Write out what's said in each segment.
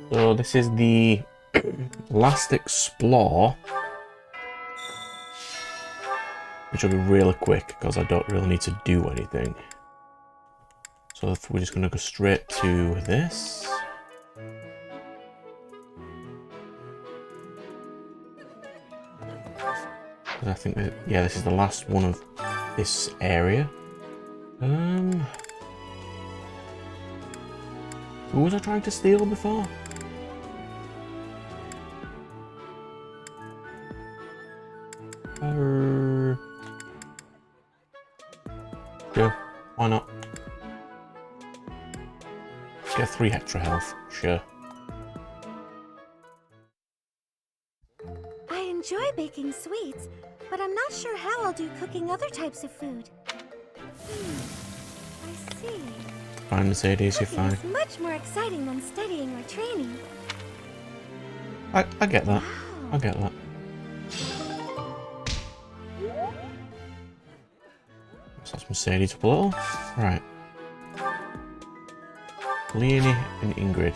So this is the last explore, which will be really quick because I don't really need to do anything. So if we're just going to go straight to this. I think that, yeah, this is the last one of this area. Who was I trying to steal before? Sure, why not? Get 3 extra health, sure. I enjoy baking sweets, but I'm not sure how I'll do cooking other types of food. I see. Fine, Mercedes, you're fine. It's much more exciting than studying or training. I get that. Wow. I get that. So that's Mercedes up a little. Right. Leonie and Ingrid.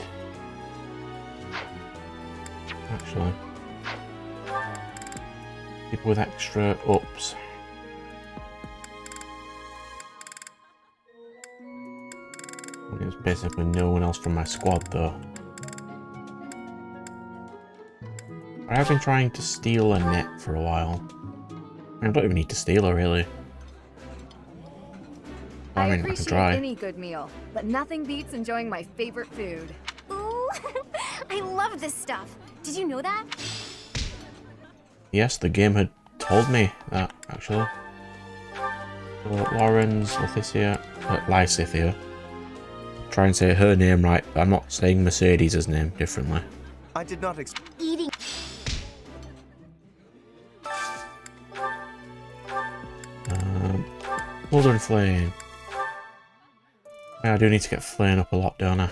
Actually. People with extra ups. There's basically no one else from my squad though. I have been trying to steal a net for a while. I don't even need to steal her really. I mean, I can try. Any good meal, but nothing beats enjoying my favorite food. Ooh, I love this stuff. Did you know that? Yes, the game had told me that, actually. So, Lauren's Lysithia. Try and say her name right, but I'm not saying Mercedes' name differently. I did not expect Eating. Mulder and Flayn. Yeah, I do need to get Flayn up a lot, don't I?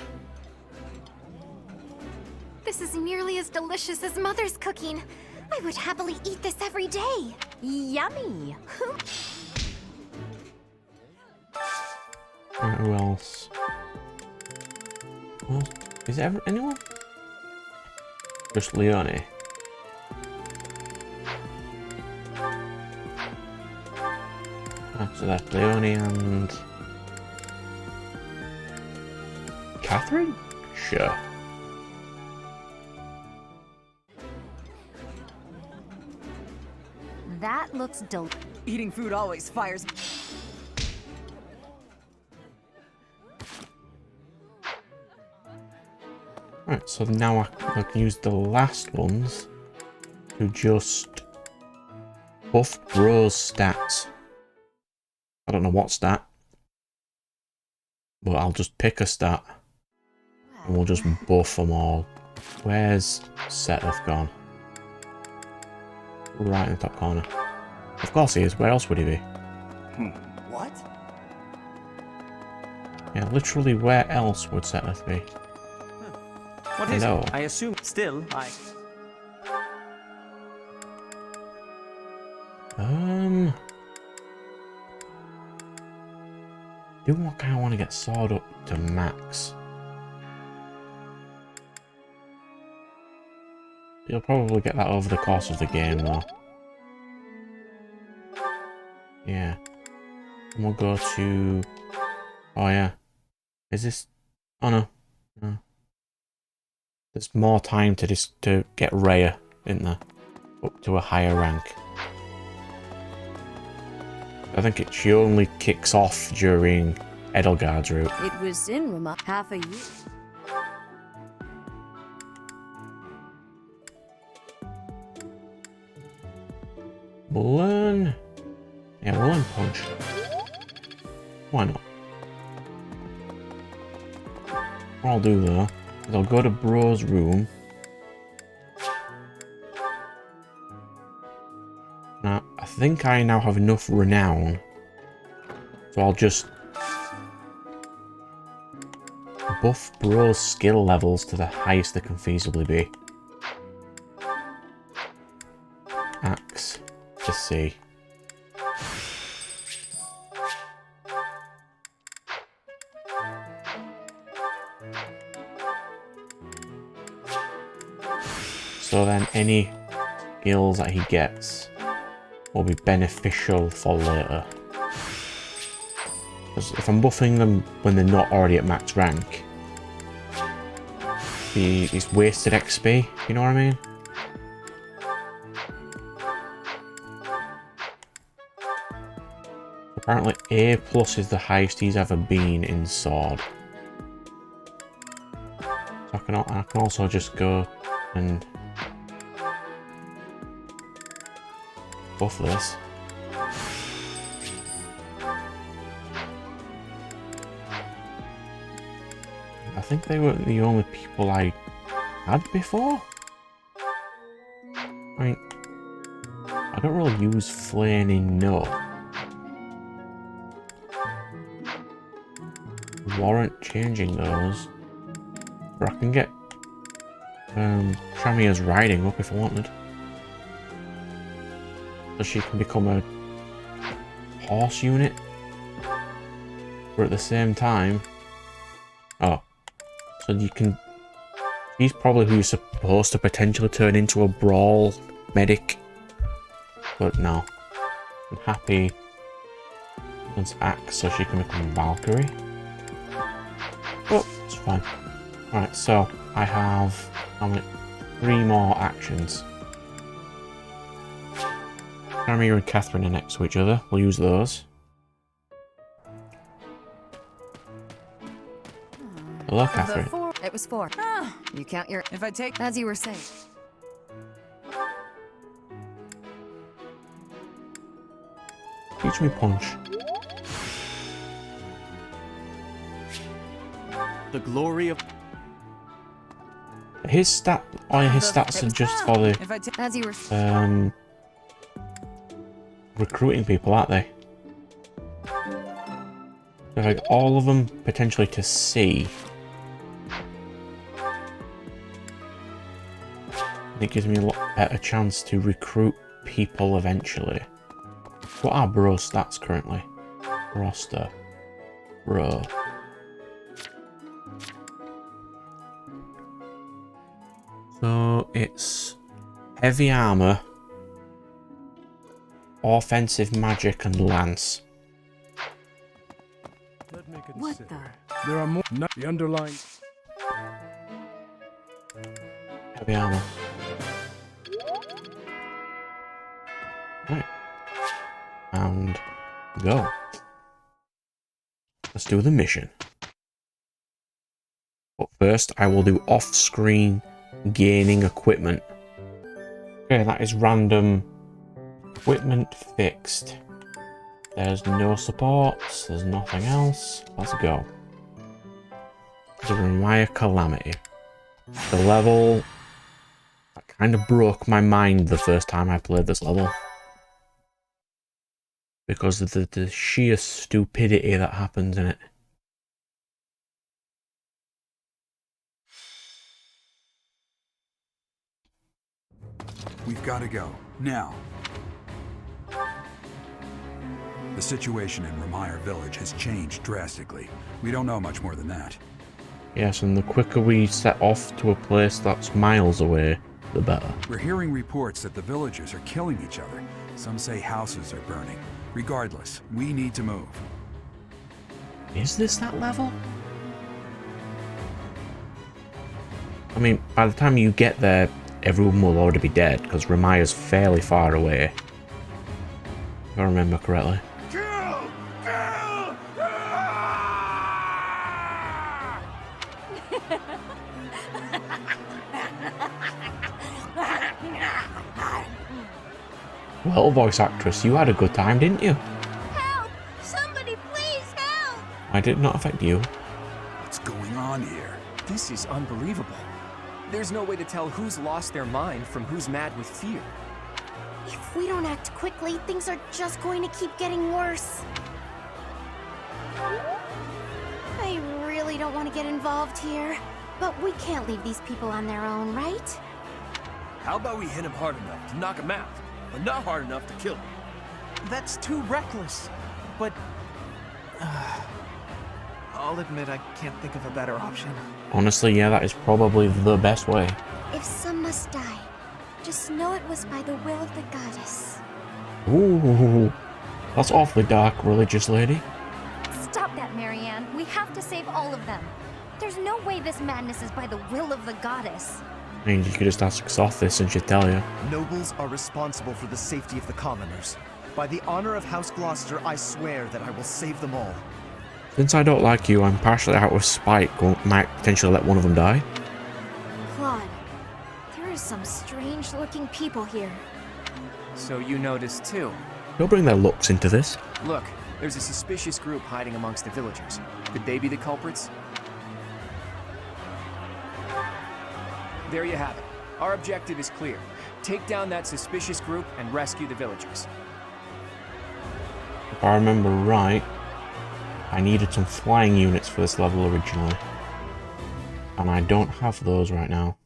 This is nearly as delicious as Mother's cooking. I would happily eat this every day. Yummy. Right, who else? Well, is there anyone? Just Leonie. Ah, so that's Leonie and Catherine? Sure. That looks delicious. Eating food always fires. Right, so now I can use the last ones to just buff Bro's stats. I don't know what stat, but I'll just pick a stat and we'll just buff them all. Where's Seteth gone? Right in the top corner. Of course he is. Where else would he be? what? Yeah, literally where else would Seteth be? What is Hello. it? I assume still I Do I kind of want to get Sword up to max? You'll probably get that over the course of the game though. Yeah. And we'll go to... Oh yeah. Is this... Oh no. No. There's more time to get Rhea, isn't there? Up to a higher rank. I think she only kicks off during Edelgard's route. It was in Roma half a year. We'll learn... Yeah, we'll learn Punch. Why not? What I'll do though, is I'll go to Bro's room. Now, I think I now have enough renown. So I'll just buff Bro's skill levels to the highest they can feasibly be. Axe. Just see. So then any skills that he gets will be beneficial for later. Because if I'm buffing them when they're not already at max rank, it's wasted XP, you know what I mean? Apparently A+ is the highest he's ever been in Sword. So I can also just go and buff this. I think they were the only people I had before. I mean, I don't really use Flayn enough. Warrant changing those. Or I can get Tramia's riding up if I wanted. So she can become a horse unit. But at the same time... Oh. So you can... He's probably who you're supposed to potentially turn into a brawl medic. But no. I'm happy. Let's axe so she can become Valkyrie. Oh, it's fine. Right, so I have how many? 3 more actions. Camilla and Catherine are next to each other. We'll use those. Hello, Catherine. It was 4. You count your... If I take... As you were saying. Teach me punch. The glory of... His stats are just for the If I take... As you were... recruiting people, aren't they? They're like all of them potentially to see. It gives me a lot better chance to recruit people eventually. What are bro stats currently? Roster. Bro. So it's heavy armor, offensive magic, and lance. Let me consider. What the... There are more. Not the underlying. Heavy armor. Right. And go. Let's do the mission. But first, I will do off-screen gaining equipment. Okay, that is random equipment fixed. There's no supports, there's nothing else. Let's go. The Remire Calamity. The level that kind of broke my mind the first time I played this level. Because of the sheer stupidity that happens in it. We've got to go. Now. The situation in Remire Village has changed drastically. We don't know much more than that. Yes, and the quicker we set off to a place that's miles away, the better. We're hearing reports that the villagers are killing each other. Some say houses are burning. Regardless, we need to move. Is this that level? I mean, by the time you get there, everyone will already be dead, because Remire's fairly far away. If I remember correctly. Kill! Kill! Well, voice actress, you had a good time, didn't you? Help! Somebody please help! Why did it not affect you? What's going on here? This is unbelievable. There's no way to tell who's lost their mind from who's mad with fear. If we don't act quickly, things are just going to keep getting worse. I really don't want to get involved here, but we can't leave these people on their own, right? How about we hit him hard enough to knock him out, but not hard enough to kill him? That's too reckless. But... I'll admit I can't think of a better option. Honestly, yeah, that is probably the best way. If some must die, Just know it was by the will of the goddess. Ooh, that's awfully dark, religious lady. Stop that, Marianne. We have to save all of them. There's no way this madness is by the will of the goddess. I mean, you could just ask Sothis and she'd tell you. Nobles are responsible for the safety of the commoners. By the honor of House Gloucester, I swear that I will save them all. Since I don't like you, I'm partially out of spite. Might potentially let one of them die. Claude, there are some strange-looking people here. So you noticed too. Don't bring their looks into this. Look, there's a suspicious group hiding amongst the villagers. Could they be the culprits? There you have it. Our objective is clear. Take down that suspicious group and rescue the villagers. If I remember right, I needed some flying units for this level originally. And I don't have those right now.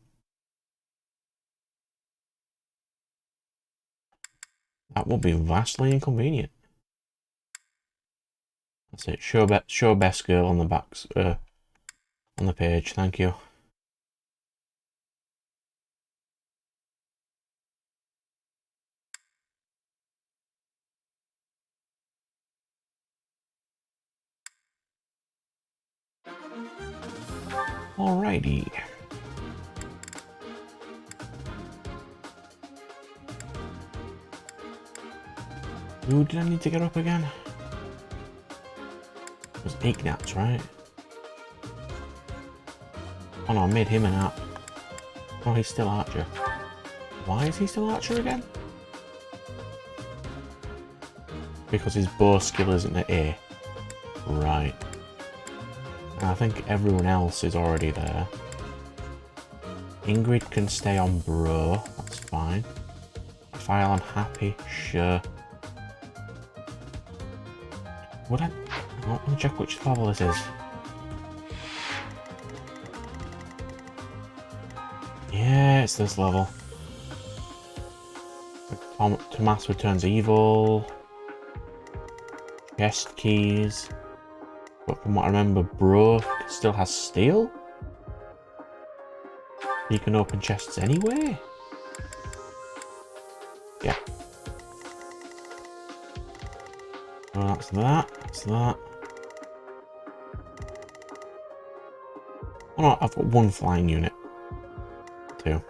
That will be vastly inconvenient. That's it. Show best girl on the on the page. Thank you. Alrighty. Who did I need to get up again? It was Ignatz, right? Oh no, I made him an archer. Oh, he's still archer. Why is he still archer again? Because his bow skill isn't at A. Right. And I think everyone else is already there. Ingrid can stay on bro, that's fine. File on happy, sure. Would I? Let me check which level this is. Yeah, it's this level. Tomas returns evil. Chest keys. But from what I remember, bro still has steel? You can open chests anyway? Yeah. Oh, that's that. That's that. Oh no, I've got one flying unit. Two.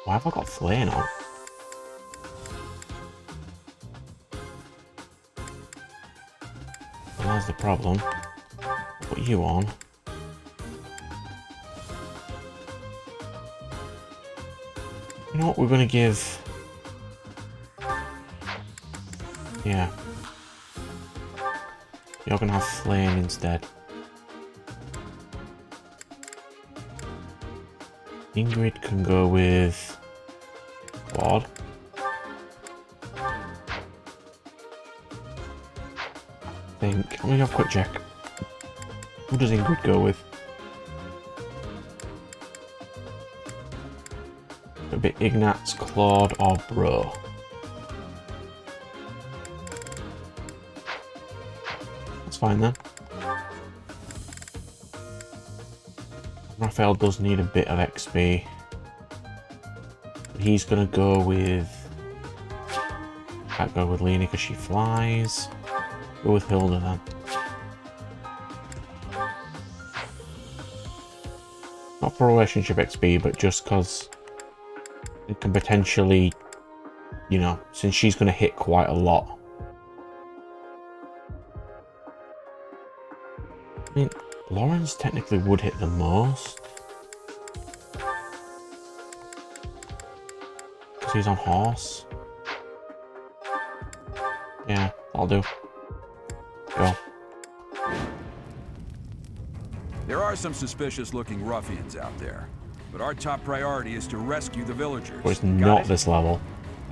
Why have I got Flayn on? Well, there's the problem. Put you on. You know what, we're gonna give... Yeah. You're gonna have Flayn instead. Ingrid can go with... Claude. Let me have a quick check. Who does Ingrid go with? A bit Ignatz, Claude, or Bro. That's fine then. Raphael does need a bit of XP. He's gonna go with... Can't go with Lena because she flies. Go with Hilda then. Not for relationship XP, but just because it can potentially, you know, since she's going to hit quite a lot. I mean, Lawrence technically would hit the most. Because he's on horse. Yeah, that'll do. Go. There are some suspicious-looking ruffians out there, but our top priority is to rescue the villagers. But it's not this level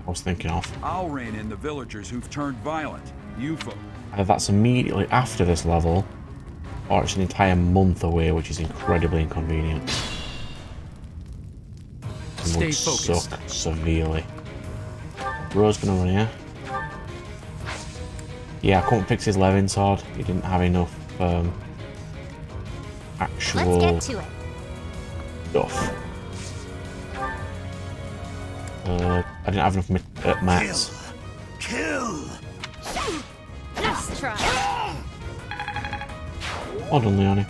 I was thinking of. I'll rein in the villagers who've turned violent. You folk. Either that's immediately after this level, or it's an entire month away, which is incredibly inconvenient. And Stay would focused. suck severely. Bro's gonna run here. Yeah, I couldn't fix his Levin sword. He didn't have enough actual Let's get to it. stuff. I didn't have enough mats. Kill! Nice try. Hold on, Leonie.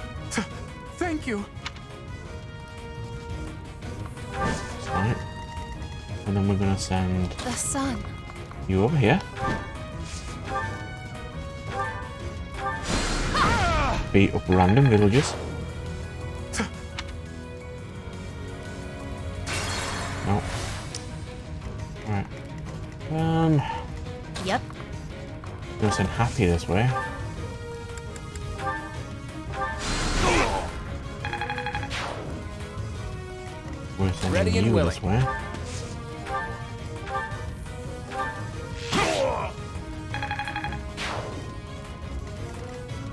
Thank you. That's right. And then we're gonna send The sun. you over here. Beat up random villagers. No. Alright. Yep. Gonna send Happy this way. We're sending Ready and you willing. this way.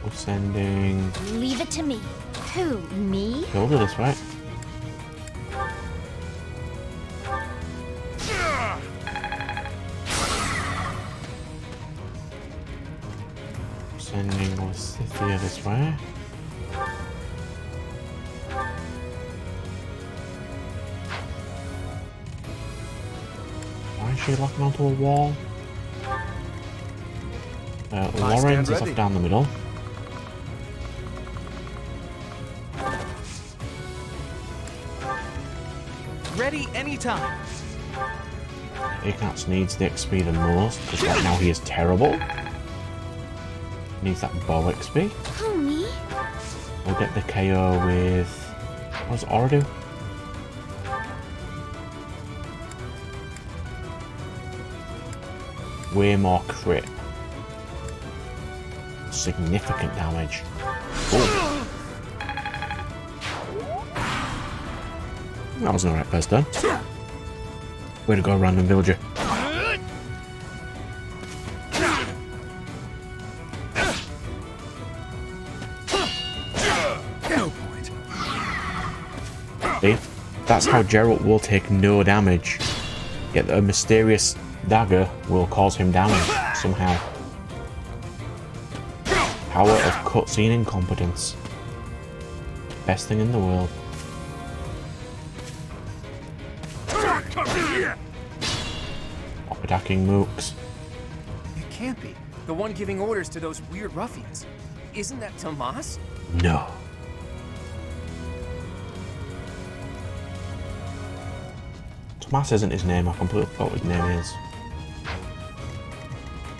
We're sending Leave it to me. Who? Me? Hilda this way. Sending Lysithia this way. Why is she locking onto a wall? Lawrence is ready. up down the middle. Ready anytime. Ignatz needs the XP the most, because right now he is terrible. Needs that bow XP. Who, me? We'll get the KO with... What does Aura do? Way more crit. Significant damage. Ooh. That was an alright first turn. Way to go, random villager. No point. See? That's how Geralt will take no damage. Yet a mysterious dagger will cause him damage somehow. Power of cutscene incompetence. Best thing in the world. Stop attacking mooks. It can't be. The one giving orders to those weird ruffians. Isn't that Tomas? No. Tomas isn't his name. I completely forgot what his name is.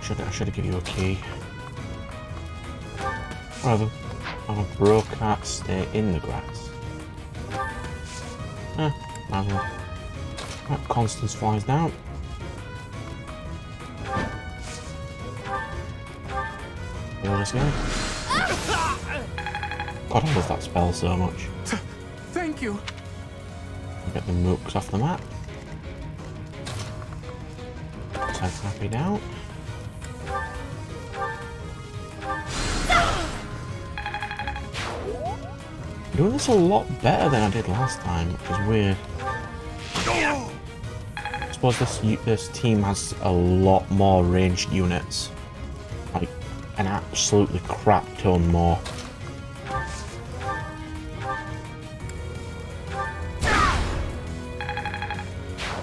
I should have given you a key. Whatever. I'm a bro can't stay in the grass. Might as well. Right, Constance flies down. Kill this guy. God, I love that spell so much. Thank you. Get the mooks off the map. Take Happy down. Doing this a lot better than I did last time, which is weird. I suppose this team has a lot more ranged units. Like, an absolutely crap ton more.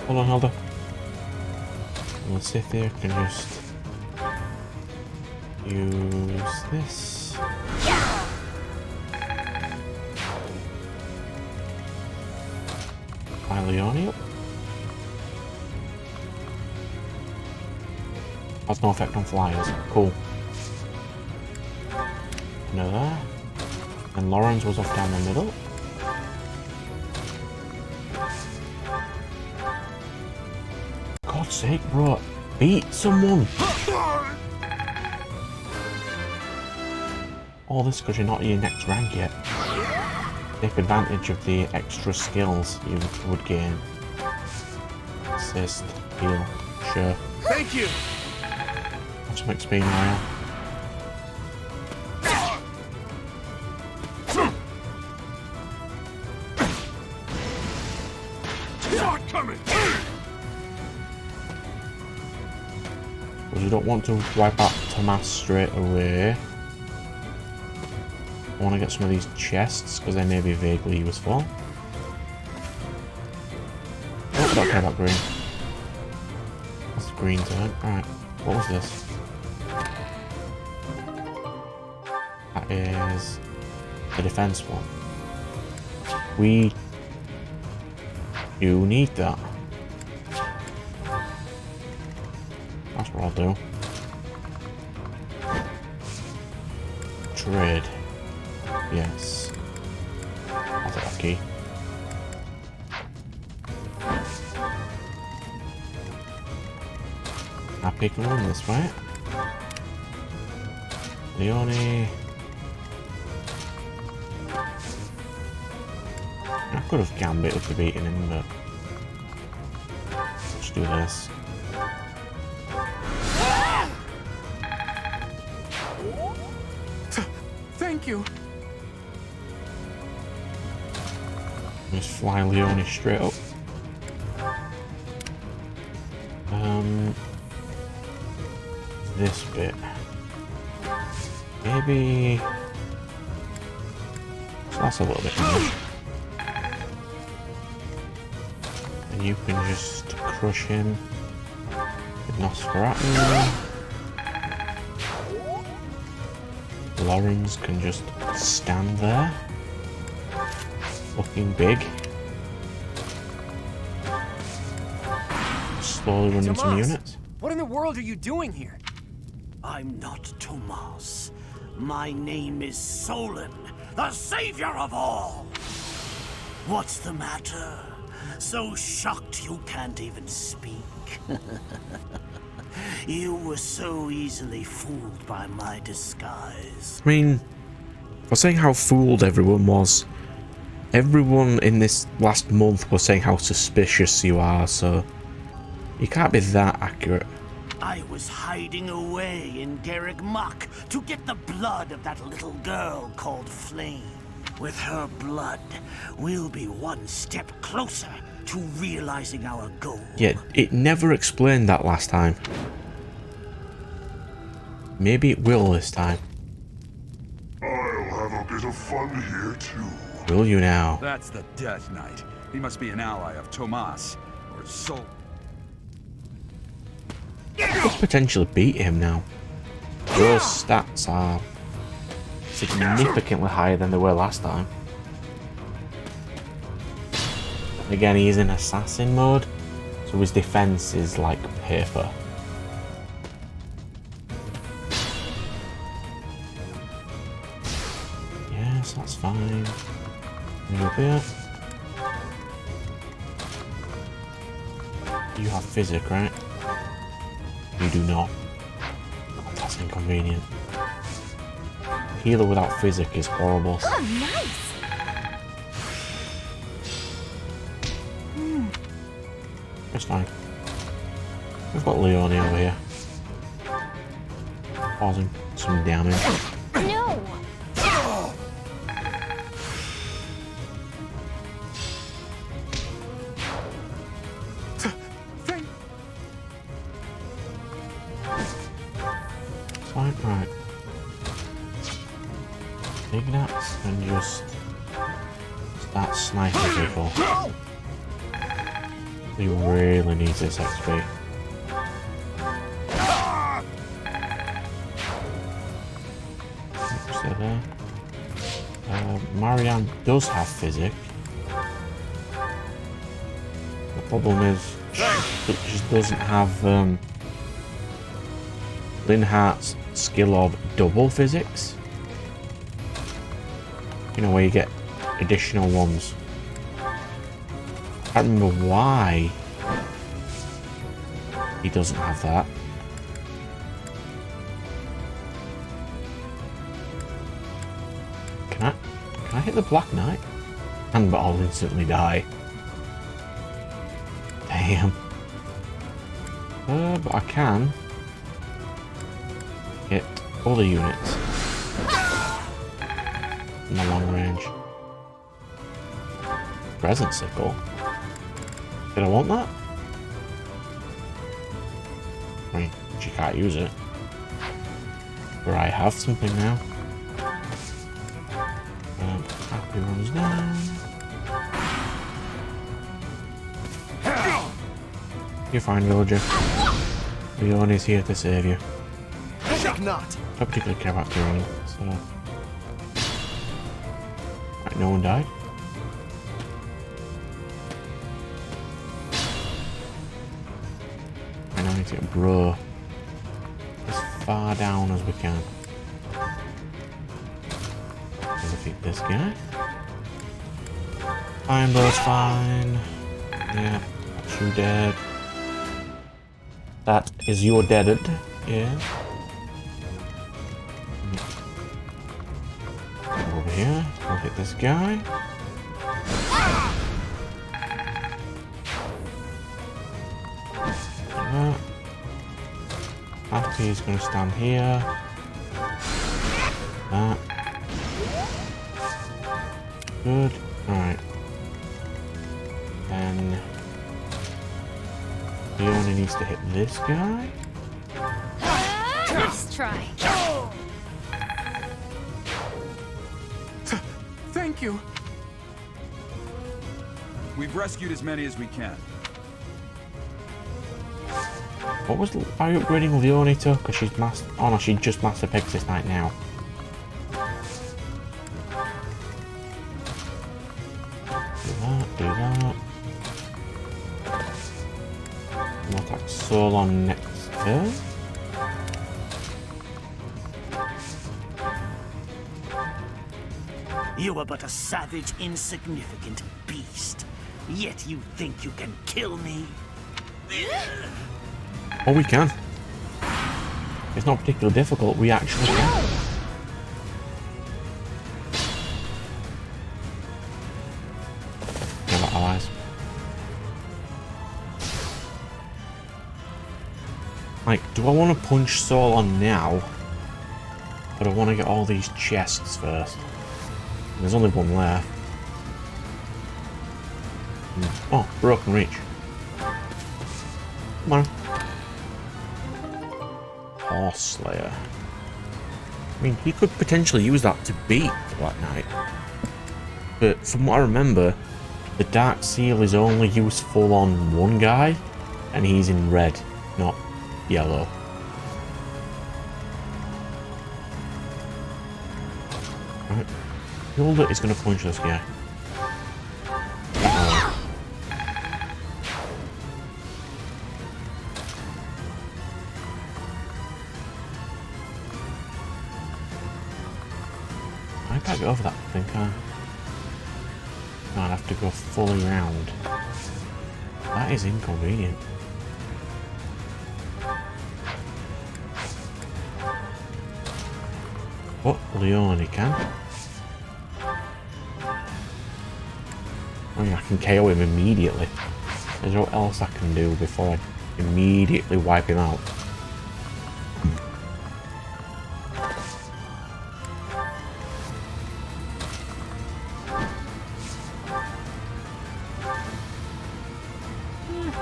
Hold on, Hilda. Let's see if they can just use this. Fire Leonie up. Has no effect on flyers. Cool. No there. And Lawrence was off down the middle. God's sake, bro. Beat someone! All this because you're not in your next rank yet. Take advantage of the extra skills you would gain. Assist, heal, sure. Thank you! Have some XP now. Not coming! Because you don't want to wipe out Tomas straight away. I want to get some of these chests because they may be vaguely useful. Oh, I don't care about green. It's green turn. Alright, what was this? That is the defense one. We do need that. That's what I'll do. Trade. Yes. I'll take that key. I pick one this way. Leone. I could have gambited to beating him, but let's do this. Thank you. Just fly Leone straight up. This bit. Maybe. So that's a little bit much. And you can just crush him with Nosferatu. Lawrence can just stand there, looking big. Slowly run into some units. What in the world are you doing here? I'm not Tomas. My name is Solon, the savior of all. What's the matter? So shocked you can't even speak? You were so easily fooled by my disguise. I mean, for saying how fooled everyone was, everyone in this last month was saying how suspicious you are, so you can't be that accurate. I was hiding away in Garrick Muck to get the blood of that little girl called Flayn. With her blood, we'll be one step closer to realizing our goal. Yeah, it never explained that last time. Maybe it will this time. I'll have a bit of fun here too. Will you now? That's the Death Knight. He must be an ally of Tomas, or Sol. Could potentially beat him now. Those stats are significantly higher than they were last time. Again, he's in assassin mode, so his defense is like paper. Yes, that's fine. A little bit. You have physic, right? You do not. Oh, that's inconvenient. Healer without physic is horrible. Oh, nice! It's fine. We've got Leone over here. Causing some damage. No! Fine, right. Ignats can just start sniping people. He really needs this XP. Stay there. Marianne does have physic. The problem is she just doesn't have Linhart's skill of double physics. You know, where you get additional ones. I can't remember why he doesn't have that. Can I hit the Black Knight? And but I'll instantly die. Damn. But I can hit other units in the long range. Present sickle. Did I want that? I mean, she can't use it. Where I have something now. Happy runs down. You're fine, villager. Leon is here to save you. Think not. I don't particularly care about doing it, so... Right, no one died. I now need to get Bro as far down as we can. Defeat this guy. Fine, Bro's fine. Yeah, that's you dead. That is your deaded, yeah. Over here, I'll hit this guy. After he's gonna stand here. That. Good. Alright. Then he only needs to hit this guy. Nice try. Thank you. We've rescued as many as we can. What was are you upgrading Leone to? Because she's master. Oh no, she just master Pegasus Knight now. Do that. We'll attack Solon next turn. You are but a savage, insignificant beast. Yet you think you can kill me? Oh, we can. It's not particularly difficult. We actually can. Get about allies. Like, do I want to punch Solon now? But I want to get all these chests first. There's only one left. Oh, broken reach. Come on. Horse Slayer. I mean, he could potentially use that to beat the Black Knight. But from what I remember, the Dark Seal is only useful on one guy, and he's in red, not yellow. Right. Hilda is going to punch this guy. I can't get over that thing, can I? No, I'd have to go fully round. That is inconvenient. Oh, Leone can. I mean, I can KO him immediately. There's no else I can do before I immediately wipe him out.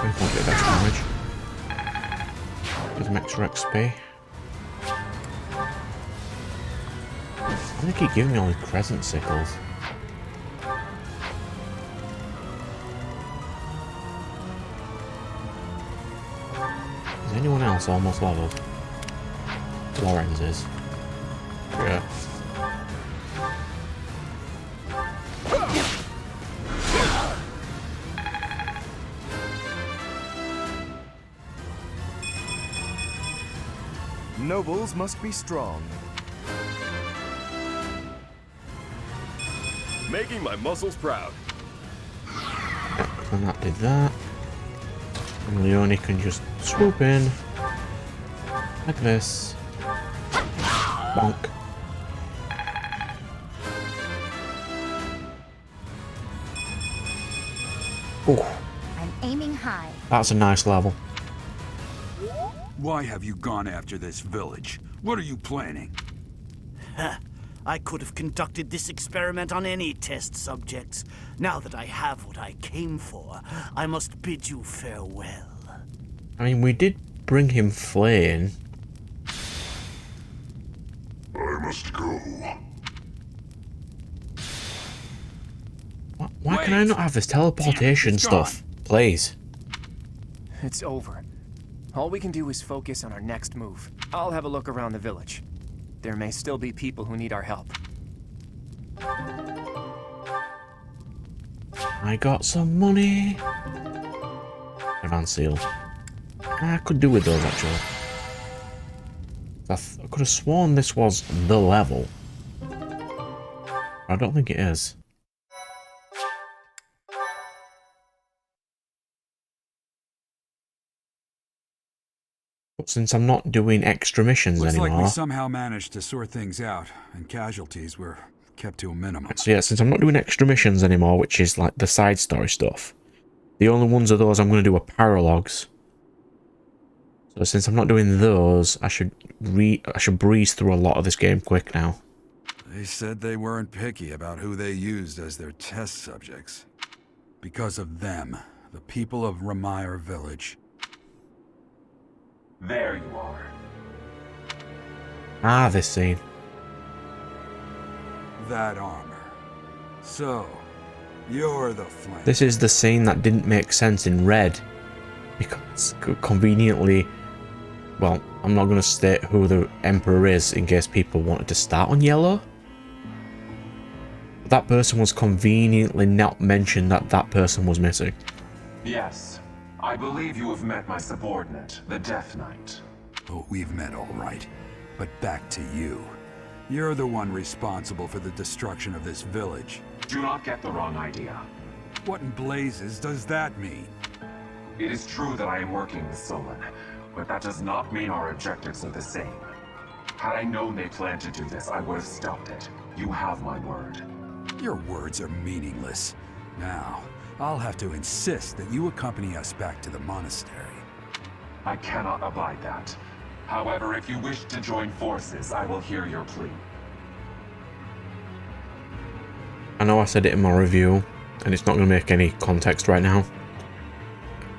I can't get that damage. Give him extra XP. Why do they keep giving me all these crescent sickles? Is anyone else almost leveled? Lorenz is. Yeah. Nobles must be strong. Making my muscles proud. And that did that. And Leone can just swoop in. Like this. Bonk. Oh, I'm aiming high. that's a nice level. Why have you gone after this village? What are you planning? I could have conducted this experiment on any test subjects. Now that I have what I came for, I must bid you farewell. I mean, we did bring him Flayn. I must go. Why can I not have this teleportation Damn, it's gone. stuff? Please. It's over. All we can do is focus on our next move. I'll have a look around the village. There may still be people who need our help. I got some money. Advanced seal. I could do with those actually. I could have sworn this was the level. I don't think it is. But since I'm not doing extra missions Looks anymore... like we somehow managed to sort things out, and casualties were kept to a minimum. So yeah, since I'm not doing extra missions anymore, which is like the side story stuff, the only ones of those I'm going to do are paralogs. So since I'm not doing those, I should breeze through a lot of this game quick now. They said they weren't picky about who they used as their test subjects. Because of them, the people of Ramire Village. There you are. Ah, this scene. That armor. So, you're the Flayn. This is the scene that didn't make sense in red. Because conveniently... Well, I'm not going to state who the Emperor is in case people wanted to start on yellow. But that person was conveniently not mentioned that that person was missing. Yes, I believe you have met my subordinate, the Death Knight. Oh, we've met all right. But back to you. You're the one responsible for the destruction of this village. Do not get the wrong idea. What in blazes does that mean? It is true that I am working with Solon, but that does not mean our objectives are the same. Had I known they planned to do this, I would have stopped it. You have my word. Your words are meaningless. Now, I'll have to insist that you accompany us back to the monastery. I cannot abide that. However, if you wish to join forces, I will hear your plea. I know I said it in my review, and it's not going to make any context right now.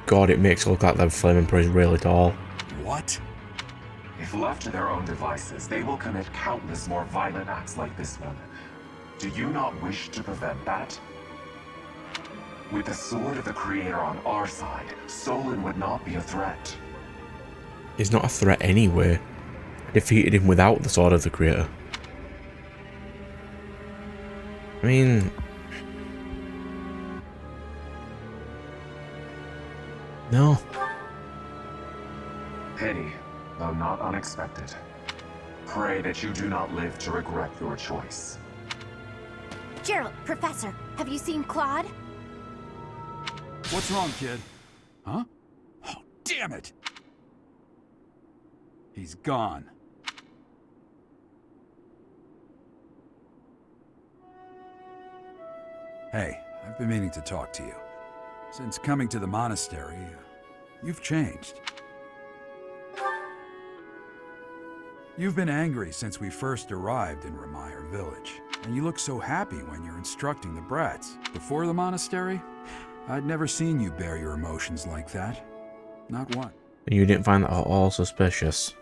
God, it makes it look like the Flame Emperor is really tall. What? If left to their own devices, they will commit countless more violent acts like this one. Do you not wish to prevent that? With the sword of the Creator on our side, Solon would not be a threat. He's not a threat anyway. I defeated him without the sword of the Creator. I mean... No. Pity, though not unexpected. Pray that you do not live to regret your choice. Gerald, Professor, have you seen Claude? What's wrong, kid? Huh? Oh, damn it! He's gone. Hey, I've been meaning to talk to you. Since coming to the monastery, you've changed. You've been angry since we first arrived in Ramire Village, and you look so happy when you're instructing the brats. Before the monastery, I'd never seen you bear your emotions like that. Not once. You didn't find that at all suspicious.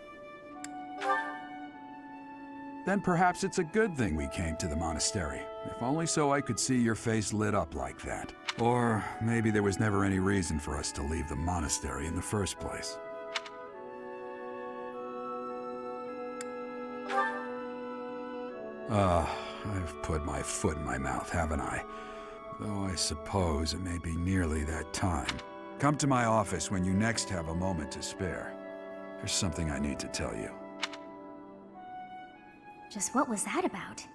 Then perhaps it's a good thing we came to the monastery. If only so I could see your face lit up like that. Or maybe there was never any reason for us to leave the monastery in the first place. I've put my foot in my mouth, haven't I? Though I suppose it may be nearly that time. Come to my office when you next have a moment to spare. There's something I need to tell you. Just what was that about?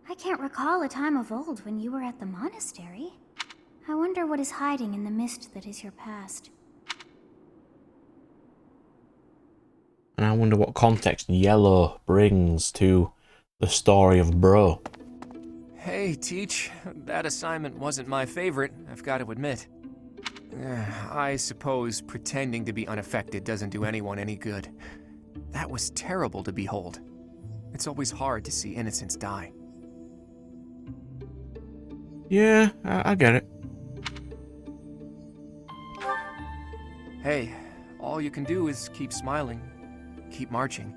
I can't recall a time of old when you were at the monastery. I wonder what is hiding in the mist that is your past. And I wonder what context yellow brings to the story of Bro. Hey, Teach. That assignment wasn't my favorite, I've got to admit. I suppose pretending to be unaffected doesn't do anyone any good. That was terrible to behold. It's always hard to see innocents die. Yeah, I get it. Hey, all you can do is keep smiling, keep marching.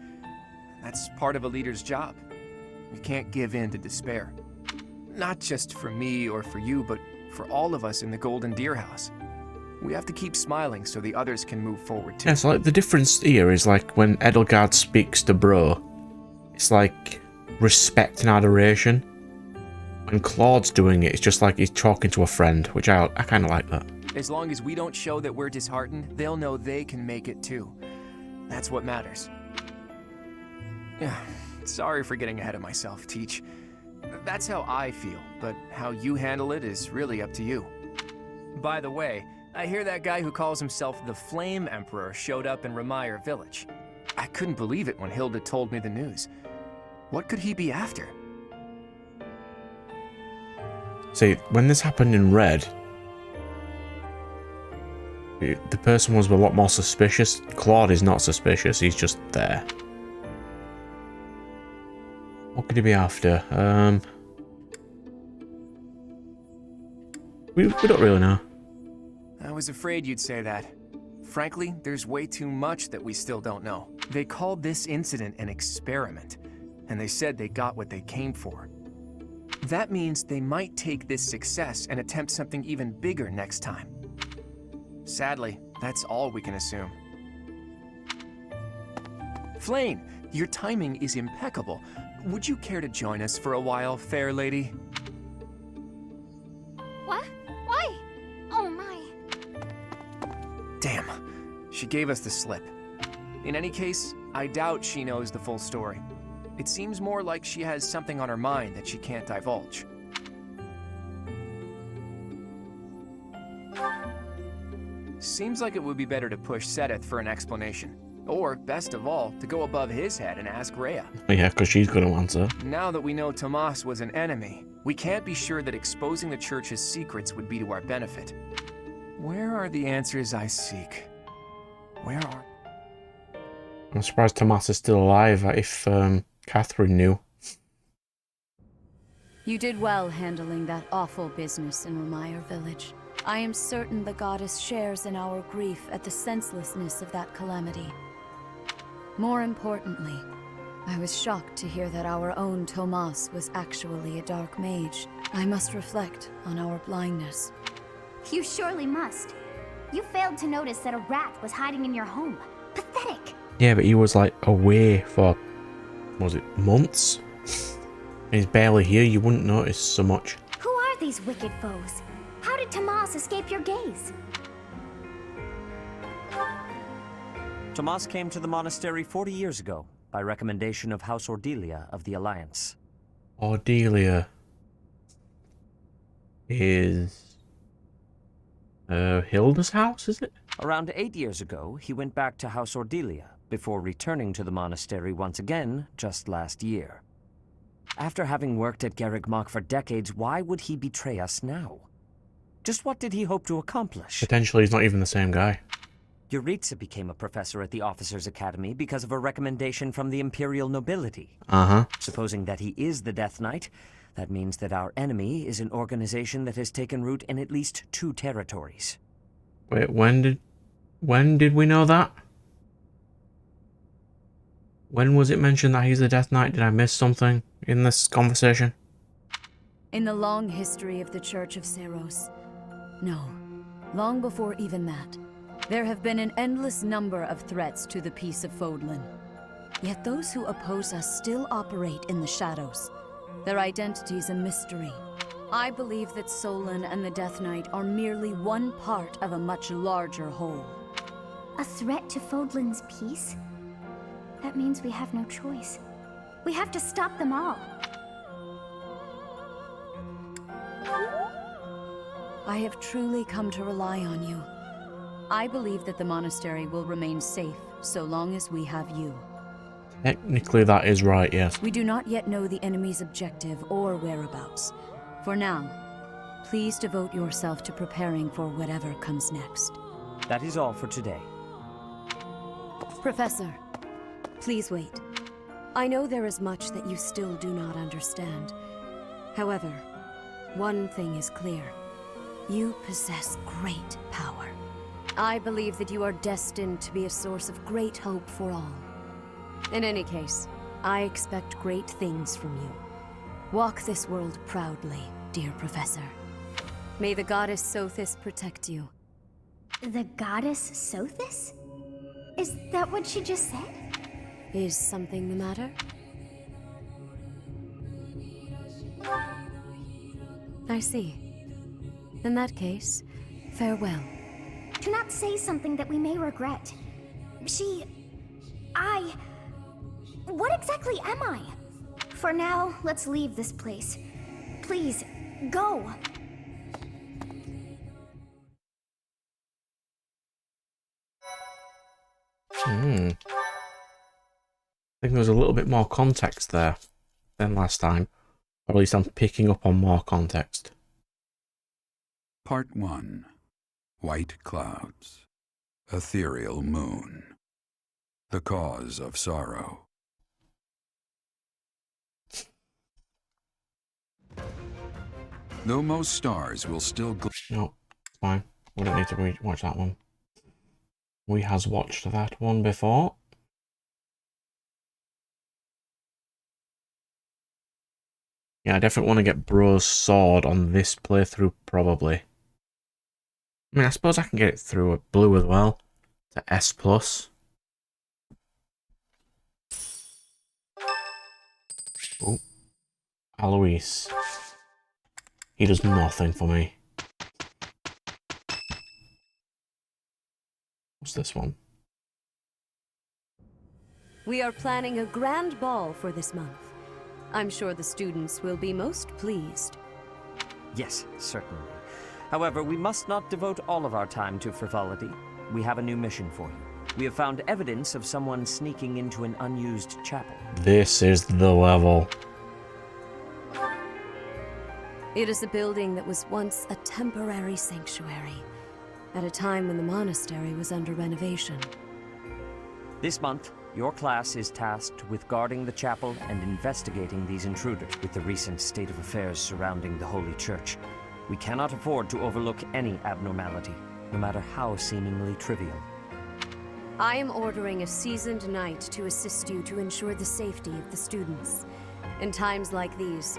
That's part of a leader's job. You can't give in to despair. Not just for me or for you, but for all of us in the Golden Deer House. We have to keep smiling so the others can move forward too. Yeah, so like the difference here is like when Edelgard speaks to Bro, it's like respect and adoration. When Claude's doing it, it's just like he's talking to a friend, which I kind of like that. As long as we don't show that we're disheartened, they'll know they can make it too. That's what matters. Yeah, sorry for getting ahead of myself, Teach. That's how I feel, but how you handle it is really up to you. By the way, I hear that guy who calls himself the Flame Emperor showed up in Remire Village. I couldn't believe it when Hilda told me the news. What could he be after? See, when this happened in Red, the person was a lot more suspicious. Claude is not suspicious, he's just there. What could he be after? We don't really know. I was afraid you'd say that. Frankly, there's way too much that we still don't know. They called this incident an experiment, and they said they got what they came for. That means they might take this success and attempt something even bigger next time. Sadly, that's all we can assume. Flayn, your timing is impeccable. Would you care to join us for a while, fair lady? What? Why? Oh my. Damn, she gave us the slip. In any case, I doubt she knows the full story. It seems more like she has something on her mind that she can't divulge. Seems like it would be better to push Seteth for an explanation. Or, best of all, to go above his head and ask Rhea. Yeah, because she's going to answer. Now that we know Tomas was an enemy, we can't be sure that exposing the Church's secrets would be to our benefit. Where are the answers I seek? Where are... I'm surprised Tomas is still alive, if Catherine knew. You did well handling that awful business in Remire Village. I am certain the goddess shares in our grief at the senselessness of that calamity. More importantly, I was shocked to hear that our own Tomas was actually a dark mage. I must reflect on our blindness. You surely must. You failed to notice that a rat was hiding in your home. Pathetic. Yeah, but he was like away for, was it months? He's barely here, you wouldn't notice so much. Who are these wicked foes? How did Tomas escape your gaze? Tomas came to the monastery 40 years ago, by recommendation of House Ordelia of the Alliance. Ordelia is Hilda's house, is it? Around 8 years ago, he went back to House Ordelia, before returning to the monastery once again, just last year. After having worked at Garreg Mach for decades, why would he betray us now? Just what did he hope to accomplish? Potentially he's not even the same guy. Yuritsa became a professor at the Officers' Academy because of a recommendation from the Imperial nobility. Uh-huh. Supposing that he is the Death Knight, that means that our enemy is an organization that has taken root in at least 2 territories. Wait, when did we know that? When was it mentioned that he's the Death Knight? Did I miss something in this conversation? In the long history of the Church of Seros. No, long before even that. There have been an endless number of threats to the peace of Fodlan. Yet those who oppose us still operate in the shadows. Their identity's a mystery. I believe that Solon and the Death Knight are merely one part of a much larger whole. A threat to Fodlan's peace? That means we have no choice. We have to stop them all. I have truly come to rely on you. I believe that the monastery will remain safe so long as we have you. Technically that is right, yes. We do not yet know the enemy's objective or whereabouts. For now, please devote yourself to preparing for whatever comes next. That is all for today. Professor, please wait. I know there is much that you still do not understand. However, one thing is clear. You possess great power. I believe that you are destined to be a source of great hope for all. In any case, I expect great things from you. Walk this world proudly, dear Professor. May the goddess Sothis protect you. The goddess Sothis? Is that what she just said? Is something the matter? I see. In that case, farewell. Do not say something that we may regret. What exactly am I? For now, let's leave this place. Please, go. I think there was a little bit more context there than last time. Or at least I'm picking up on more context. Part 1. White Clouds. Ethereal Moon. The Cause of Sorrow. Though most stars will still No, fine. We don't need to watch that one. We has watched that one before. Yeah, I definitely want to get Bro's sword on this playthrough, probably. I mean, I suppose I can get it through at blue as well, to S+. Oh, Alois. He does nothing for me. What's this one? We are planning a grand ball for this month. I'm sure the students will be most pleased. Yes, certainly. However, we must not devote all of our time to frivolity. We have a new mission for you. We have found evidence of someone sneaking into an unused chapel. This is the level. It is a building that was once a temporary sanctuary, at a time when the monastery was under renovation. This month, your class is tasked with guarding the chapel and investigating these intruders. With the recent state of affairs surrounding the Holy Church, we cannot afford to overlook any abnormality, no matter how seemingly trivial. I am ordering a seasoned knight to assist you to ensure the safety of the students. In times like these,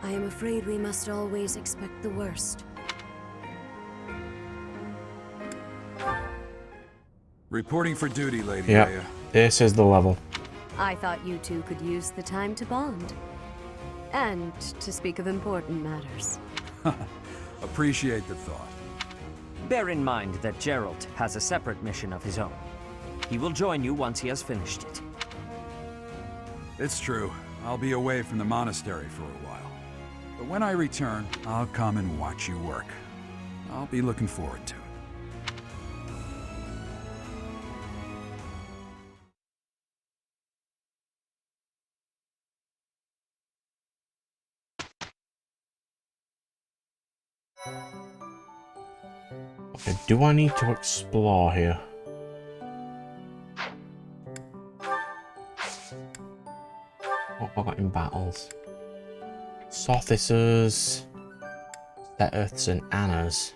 I am afraid we must always expect the worst. Reporting for duty, Lady Yep, Leia. this is the level. I thought you two could use the time to bond. And to speak of important matters. Appreciate the thought. Bear in mind that Geralt has a separate mission of his own. He will join you once he has finished it. It's true. I'll be away from the monastery for a while. But when I return, I'll come and watch you work. I'll be looking forward to it. Okay, do I need to explore here? What have I got in battles? Sothises, Seteths, and Annas.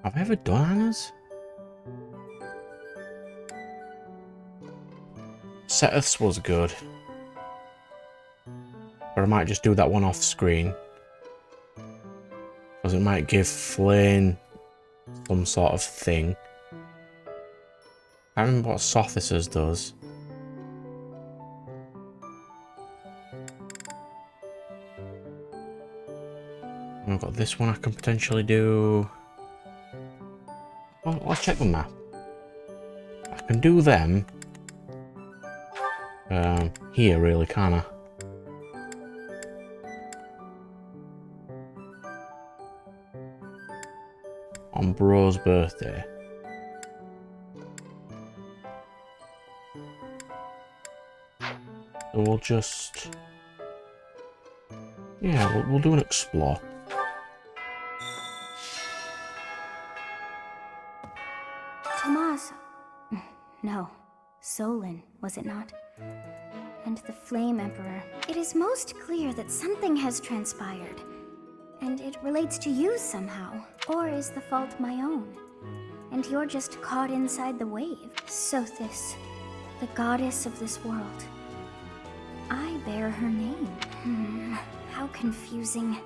Have I ever done Annas? Seteths was good. But I might just do that one off screen. Because it might give Flayn some sort of thing. I remember what Sothises does. And I've got this one I can potentially do. Well, let's check the map. I can do them. Here really, can't I? On Bro's birthday. So we'll just... yeah, we'll do an explore. Tomas. No. Solon, was it not? And the Flame Emperor. It is most clear that something has transpired. And it relates to you somehow. Or is the fault my own? And you're just caught inside the wave. Sothis, the goddess of this world. I bear her name. How confusing.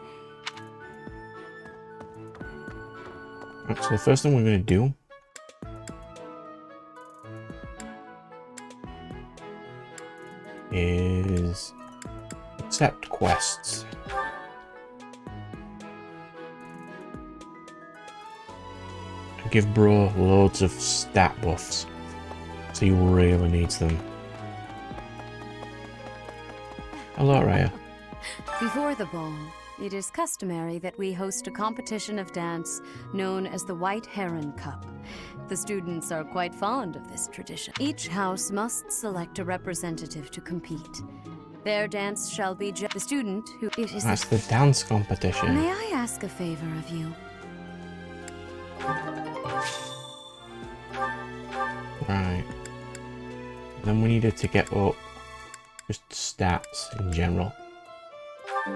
So the first thing we're going to do is accept quests. And give bro loads of stat buffs. So he really needs them. Hello, Raya. Before the ball, it is customary that we host a competition of dance known as the White Heron Cup. The students are quite fond of this tradition. Each house must select a representative to compete. Their dance shall be the student who it is. That's the dance competition. May I ask a favor of you? Right. Then we needed to get up just stats in general.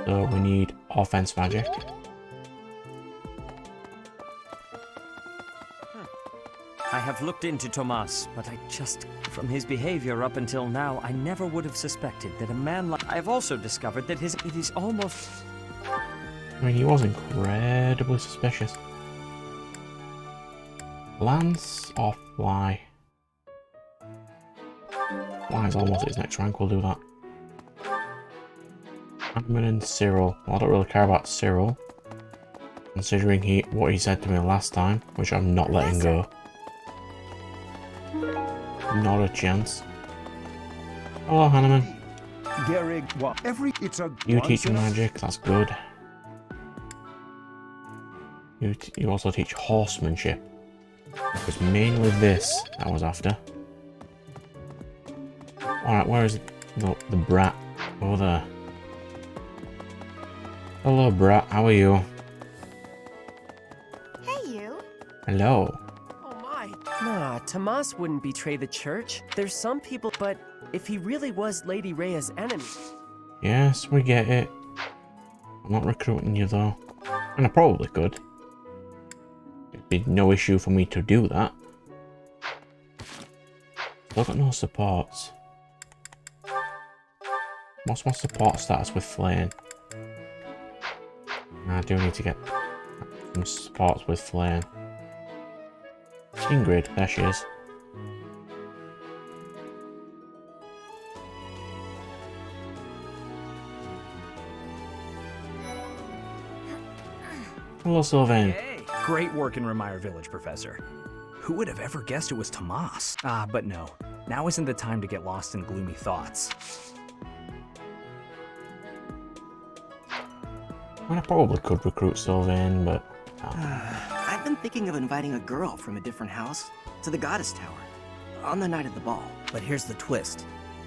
So we need offense magic. I have looked into Tomas, but from his behavior up until now, I never would have suspected that a man like... I have also discovered that it is almost... I mean, he was incredibly suspicious. Lance or Fly? Fly's almost at his next rank, we'll do that. Simon and Cyril. Well, I don't really care about Cyril, considering what he said to me last time, which I'm not letting go. Not a chance. Hello, Hanneman. You teach magic, that's good. You also teach horsemanship. It was mainly this I was after. Alright, where is the brat? Over there. Hello, brat. How are you? Hey, you. Hello. Oh my. Nah, Tomas wouldn't betray the church. There's some people, but if he really was Lady Rhea's enemy... Yes, we get it. I'm not recruiting you, though. And I probably could. It'd be no issue for me to do that. I've got no supports. What's my support status with Flayn? I do need to get some supports with Flayn. Ingrid, there she is. Hello, Sylvain. Hey, great work in Remire Village, Professor. Who would have ever guessed it was Tomas? But no. Now isn't the time to get lost in gloomy thoughts. I probably could recruit Sylvain, but... I've been thinking of inviting a girl from a different house to the Goddess Tower on the night of the ball. But here's the twist.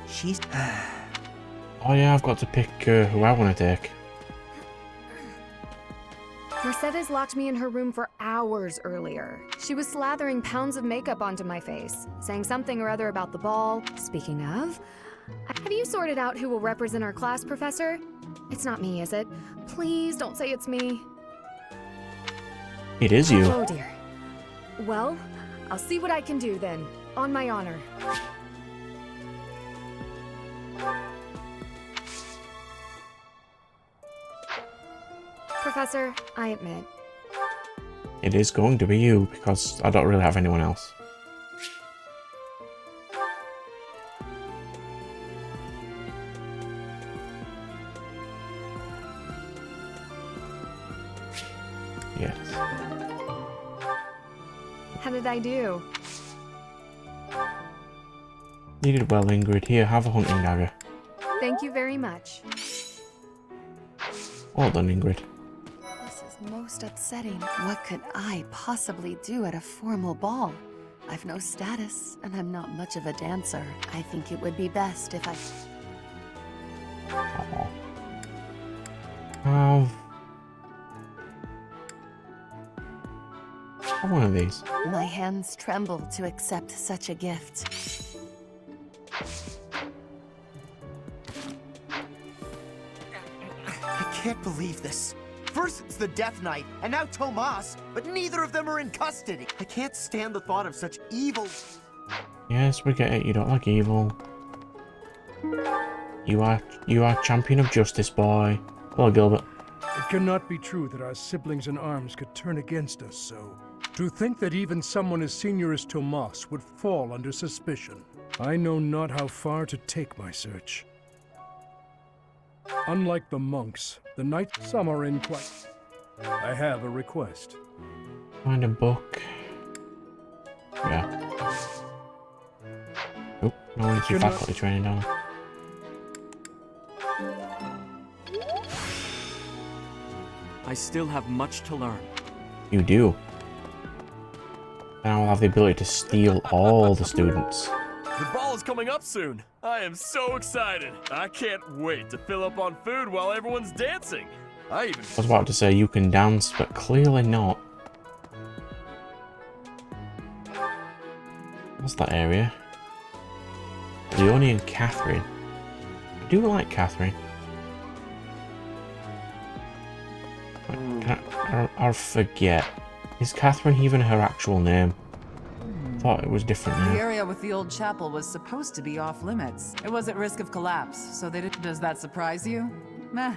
She's... Oh yeah, I've got to pick who I want to take. Mercedes locked me in her room for hours earlier. She was slathering pounds of makeup onto my face, saying something or other about the ball. Speaking of, have you sorted out who will represent our class, Professor? It's not me, is it? Please don't say it's me. It is you. Oh dear. Well, I'll see what I can do then, on my honor. Professor, I admit. It is going to be you, because I don't really have anyone else. Yes. How did I do? You did well, Ingrid. Here, have a hunting dagger. Thank you very much. Well done, Ingrid. This is most upsetting. What could I possibly do at a formal ball? I've no status, and I'm not much of a dancer. I think it would be best if I... Have one of these. My hands tremble to accept such a gift. I can't believe this. First it's the Death Knight, and now Tomas, but neither of them are in custody. I can't stand the thought of such evil... Yes, we get it. You don't like evil. You are champion of justice, boy. Hello, Gilbert. It cannot be true that our siblings in arms could turn against us so. To think that even someone as senior as Tomas would fall under suspicion. I know not how far to take my search. Unlike the monks, the knights some are in quite. I have a request. Find a book. Yeah. Oh, no need to faculty training down. I still have much to learn. You do. And I'll have the ability to steal all the students. The ball is coming up soon. I am so excited. I can't wait to fill up on food while everyone's dancing. I was about to say you can dance, but clearly not. What's that area? Leonie and Catherine. I do like Catherine. I forget. Is Catherine even her actual name? Thought it was different now. The area with the old chapel was supposed to be off limits. It was at risk of collapse, so they didn't. Does that surprise you? Meh.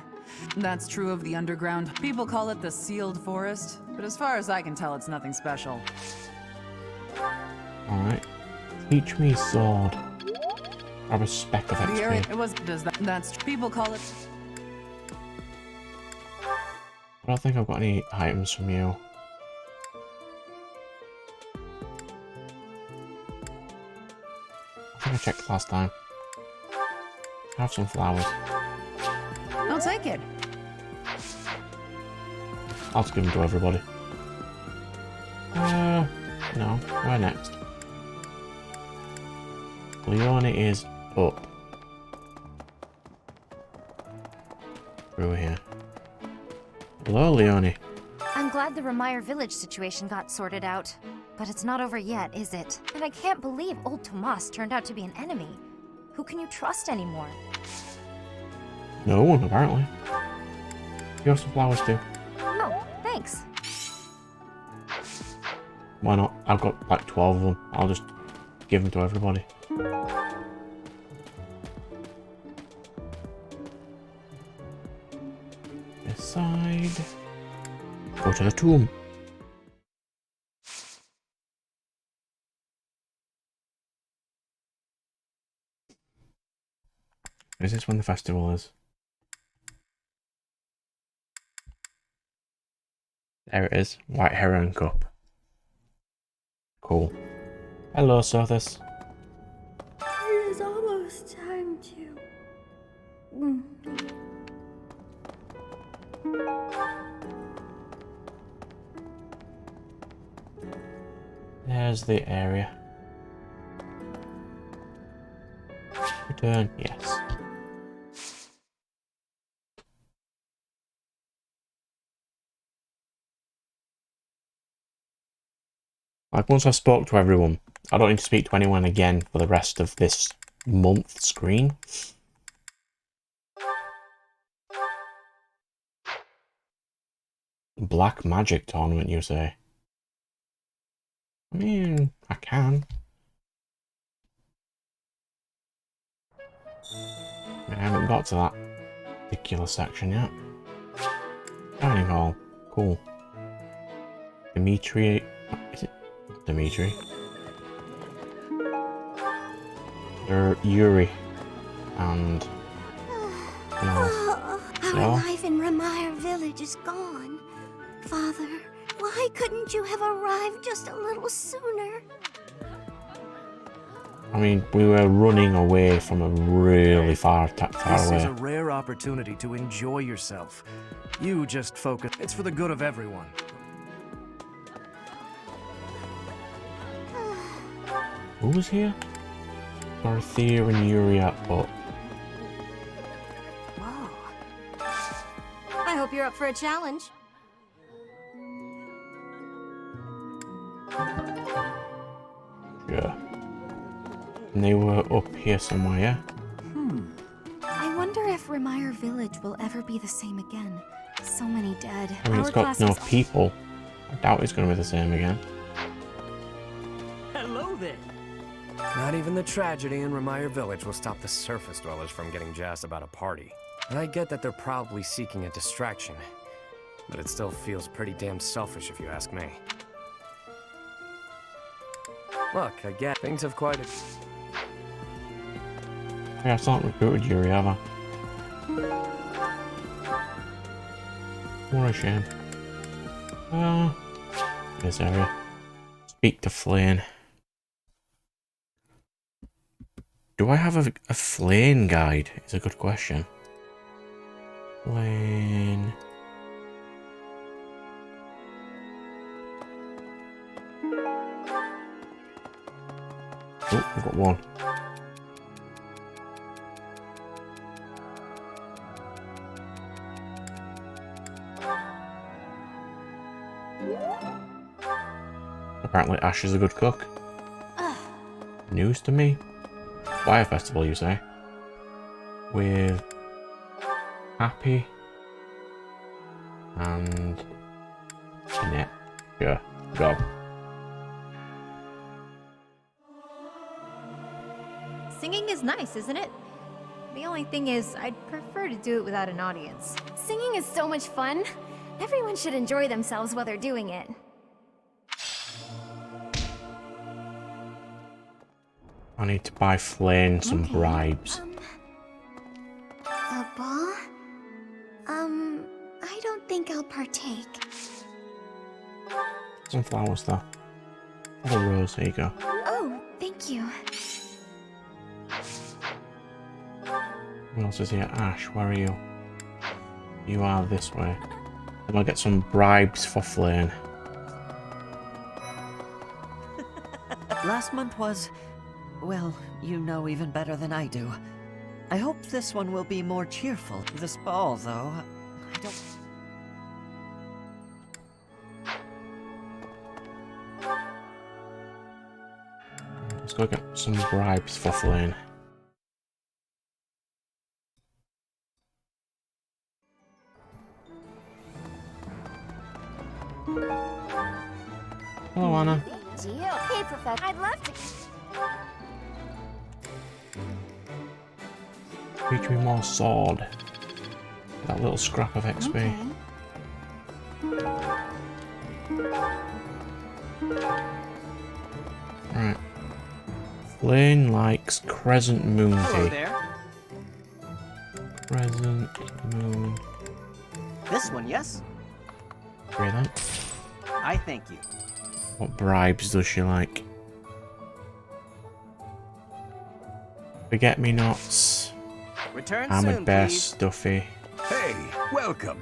That's true of the underground. People call it the sealed forest, but as far as I can tell, it's nothing special. Alright. Teach me sword. I have a speck of XP. The area it was. That's people call it. I don't think I've got any items from you. I think I checked last time. Have some flowers. I'll take it. I'll just give them to everybody. No. Where next? Leonie is up. Through here. Hello, Leonie. I'm glad the Remire village situation got sorted out. But it's not over yet, is it? And I can't believe old Tomas turned out to be an enemy. Who can you trust anymore? No one, apparently. You have some flowers too. Oh, thanks. Why not? I've got like 12 of them. I'll just give them to everybody. This side. Go to the tomb. Is this when the festival is? There it is. White Heron Cup. Cool. Hello, Sothis. It is almost time to... There's the area. Return, yes. Like, once I've spoke to everyone, I don't need to speak to anyone again for the rest of this month screen. Black magic tournament, you say? I mean, I can. I haven't got to that particular section yet. Dining hall. Cool. Dimitri... Is it Dimitri? Yuri. And... Our So? life in Remire village is gone. Father, why couldn't you have arrived just a little sooner? I mean, we were running away from a really far This away. is a rare opportunity to enjoy yourself. You just focus. It's for the good of everyone. Who was here? Dorothea and Yuri are up. I hope you're up for a challenge. Yeah. And they were up here somewhere, yeah? I wonder if Remire village will ever be the same again. So many dead. I mean, it's got no people. I doubt it's going to be the same again. Hello there. Not even the tragedy in Remire village will stop the surface dwellers from getting jazzed about a party. I get that they're probably seeking a distraction, but it still feels pretty damn selfish if you ask me. Look, I get things have quite a... Yeah, I still haven't recruited Yuri, have I? What a shame. This area. Speak to Flayn. Do I have a Flayn guide? It's a good question. Flayn. Oh, I've got one. Apparently Ash is a good cook. News to me. Fire festival, you say? With Happy and Annette. Sure, go. Singing is nice, isn't it? The only thing is, I'd prefer to do it without an audience. Singing is so much fun. Everyone should enjoy themselves while they're doing it. I need to buy Flayn some bribes. A ball? I don't think I'll partake. Some flowers though. Oh, a rose, there you go. Oh, thank you. Who else is here? Ash, where are you? You are this way. I'm gonna get some bribes for Flayn. Last month was... well, you know even better than I do. I hope this one will be more cheerful. This ball, though, I don't... Let's go get some bribes for Flayn. Hello, Anna. Deal. Hey, Professor. I'd love to. Reach me more sword. That little scrap of XP. Right. Flayn likes crescent moon Hello tea. there. Crescent moon. This one, yes? Agree that. I thank you. What bribes does she like? Forget-me-nots. Return Armored soon, bear please. stuffy. Hey, welcome.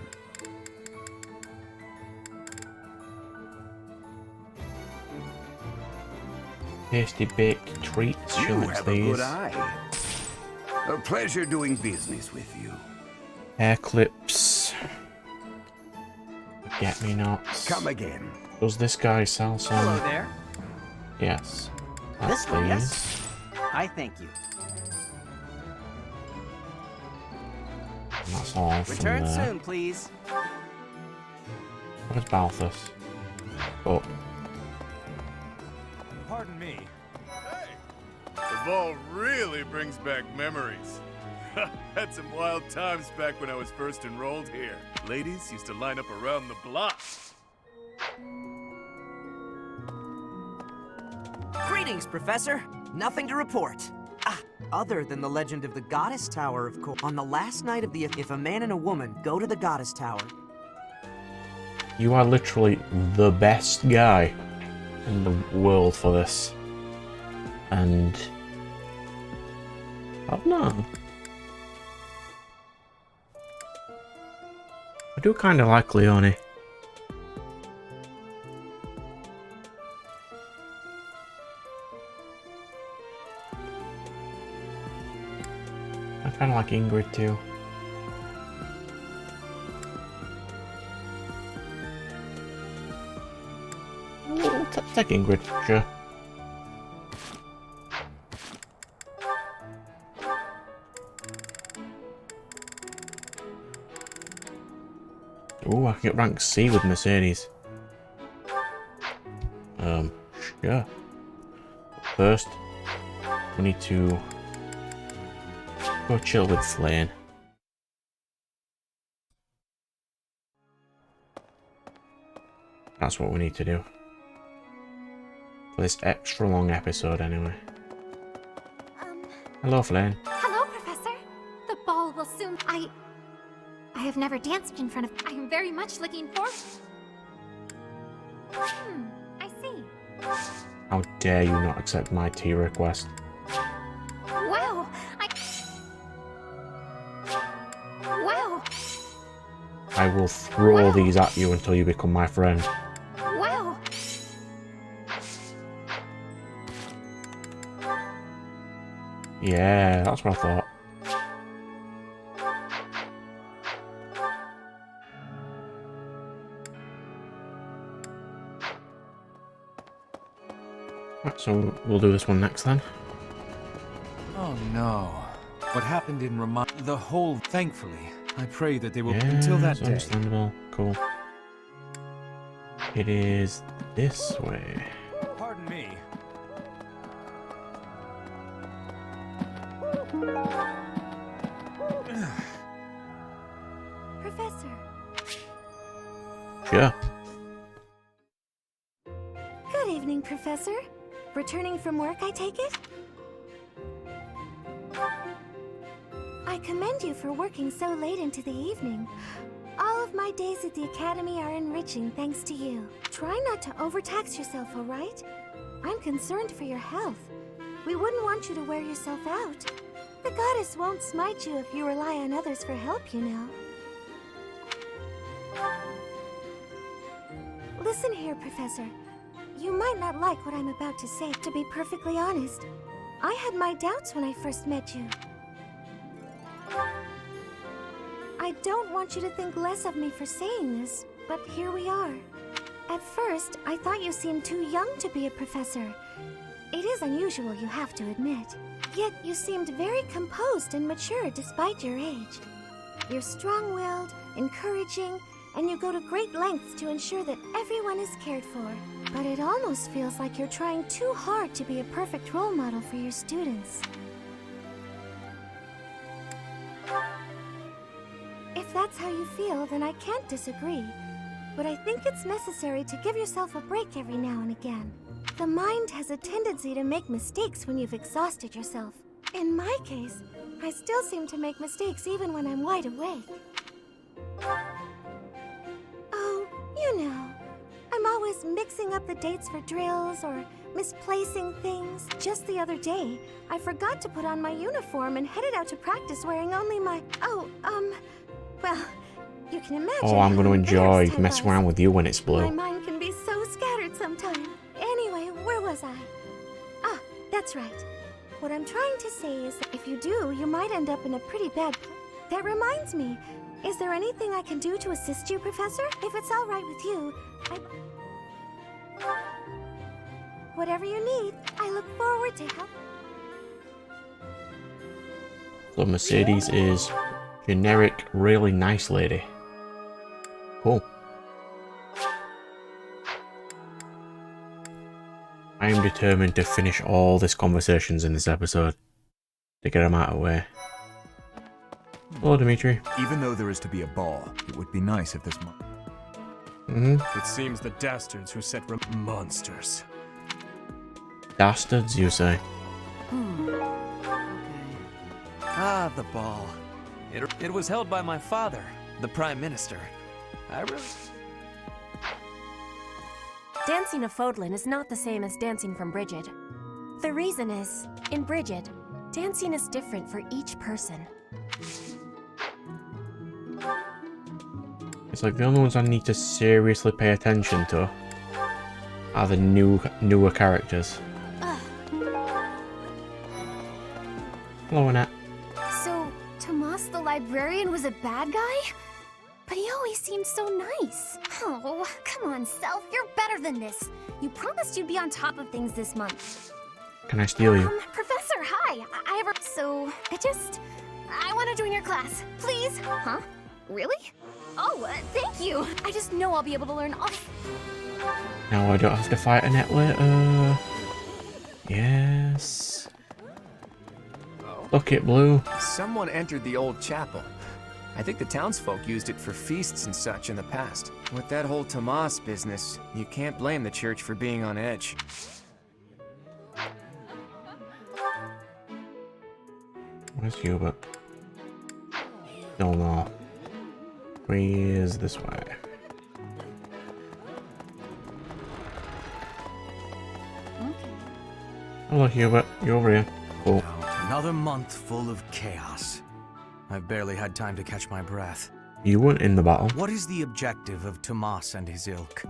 Tasty baked treats. She You likes have a these. good eye. A pleasure doing business with you. Hair clips. Forget-me-nots. Come again. Does this guy sell some? Hello there. Yes. That's This one, these. yes? I thank you. And that's all from Return there. soon, please. Where's Balthus? Oh. Pardon me. Hey! The ball really brings back memories. Had some wild times back when I was first enrolled here. Ladies used to line up around the block. Greetings, Professor. Nothing to report. Other than the legend of the Goddess Tower, of course. On the last night of the... If a man and a woman go to the Goddess Tower... You are literally the best guy in the world for this. And... I don't know. I do kind of like Leone. I kind of like Ingrid too. Take Ingrid, sure. Oh, I can get rank C with Mercedes. Sure. First, we need to go chill with Flayn. That's what we need to do. for this extra long episode anyway. Hello, Flayn. Hello, Professor. The ball will soon. I have never danced in front of. I am very much looking forward. I see. How dare you not accept my tea request? Wow. Wow. I will throw these at you until you become my friend. Wow. Yeah, that's what I thought. Right, so we'll do this one next then. Oh no. What happened in the whole, thankfully. I pray that they will Yeah, until that it's day. understandable. Cool. It is this way. Pardon me. Professor. Sure. Good evening, Professor. Returning from work, I take it? I commend you for working so late into the evening. All of my days at the Academy are enriching thanks to you. Try not to overtax yourself, all right? I'm concerned for your health. We wouldn't want you to wear yourself out. The goddess won't smite you if you rely on others for help, you know. Listen here, Professor. You might not like what I'm about to say. To be perfectly honest, I had my doubts when I first met you. I don't want you to think less of me for saying this, but here we are. At first, I thought you seemed too young to be a professor. It is unusual, you have to admit. Yet you seemed very composed and mature despite your age. You're strong-willed, encouraging, and you go to great lengths to ensure that everyone is cared for. But it almost feels like you're trying too hard to be a perfect role model for your students. If that's how you feel, then I can't disagree. But I think it's necessary to give yourself a break every now and again. The mind has a tendency to make mistakes when you've exhausted yourself. In my case, I still seem to make mistakes even when I'm wide awake. Oh, you know, I'm always mixing up the dates for drills or misplacing things. Just the other day, I forgot to put on my uniform and headed out to practice wearing only my... well, you can imagine. Oh, I'm going to how enjoy embarrassed I messing was. around with you when it's My blue. mind can be so scattered sometimes. Anyway, where was I? Ah, that's right. What I'm trying to say is that if you do, you might end up in a pretty bad... That reminds me. Is there anything I can do to assist you, Professor? If it's all right with you, whatever you need, I look forward to help. So Mercedes is generic, really nice lady. Cool. I am determined to finish all these conversations in this episode to get them out of the way. Hello, Dimitri. Even though there is to be a ball, it would be nice if this It seems the dastards who set monsters. Dastards, you say? Ah, the ball. It was held by my father, the Prime Minister. I really... Dancing a Fodlin is not the same as dancing from Bridget. The reason is, in Bridget, dancing is different for each person. It's like the only ones I need to seriously pay attention to are the newer characters. Hello, Annette. So, Tomas the librarian was a bad guy? But he always seemed so nice. Oh, come on, Self. You're better than this. You promised you'd be on top of things this month. Can I steal you? Professor, hi. I have a... So, I want to join your class. Please? Huh? Really? Oh, thank you. I just know I'll be able to learn all... Now I don't have to fight Annette later. Yes. Look it, Blue. Someone entered the old chapel. I think the townsfolk used it for feasts and such in the past. With that whole Tomas business, you can't blame the church for being on edge. Where's Hubert? Still not. He is this way. Hello, Hubert. You're over here. Cool. Another month full of chaos. I've barely had time to catch my breath. You weren't in the battle. What is the objective of Tomas and his ilk?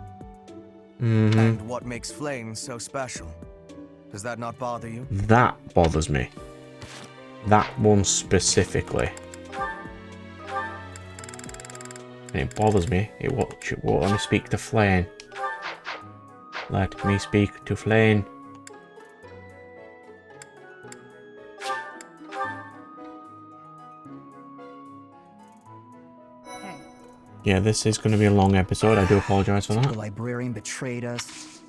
Mm-hmm. And what makes Flayn so special? Does that not bother you? That bothers me. That one specifically. It bothers me. It won't let me speak to Flayn. Let me speak to Flayn. Yeah, this is going to be a long episode. I do apologize for that. The librarian betrayed us.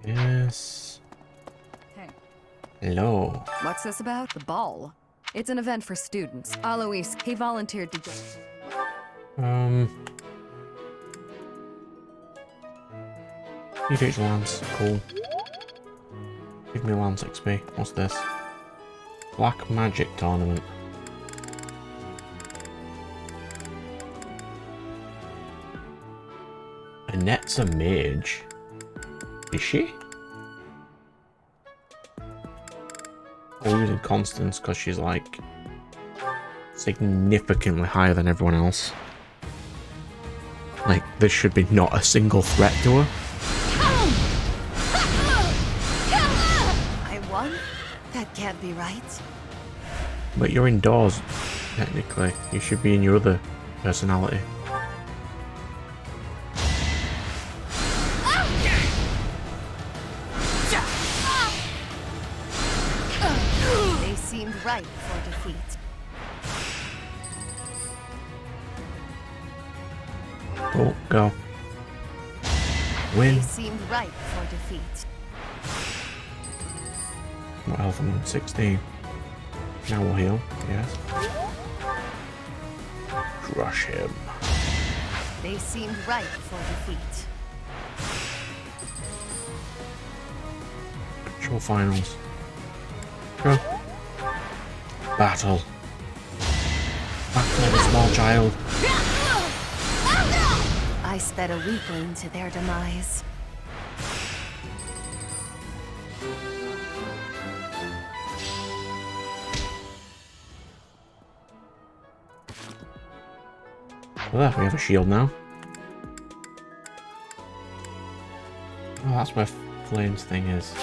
Yes. Hey. Hello. What's this about? The ball. It's an event for students. Alois, he volunteered to You do Lance. Cool. Give me Lance XP. What's this? Black Magic Tournament. Annette's a mage. Is she? Or using Constance because she's like significantly higher than everyone else. Like, there should be not a single threat to her. I won? That can't be right. But you're indoors, technically. You should be in your other personality. They seemed ripe for defeat. Oh, go. Win. They seemed ripe for defeat. What health am I on? 16. Now we'll heal. Yes. Crush him. They seemed ripe for defeat. Actual finals. Go. Battle. Battle of a small child. I sped a weakling to their demise. Well, there, we have a shield now. Oh, that's where Flayn's thing is.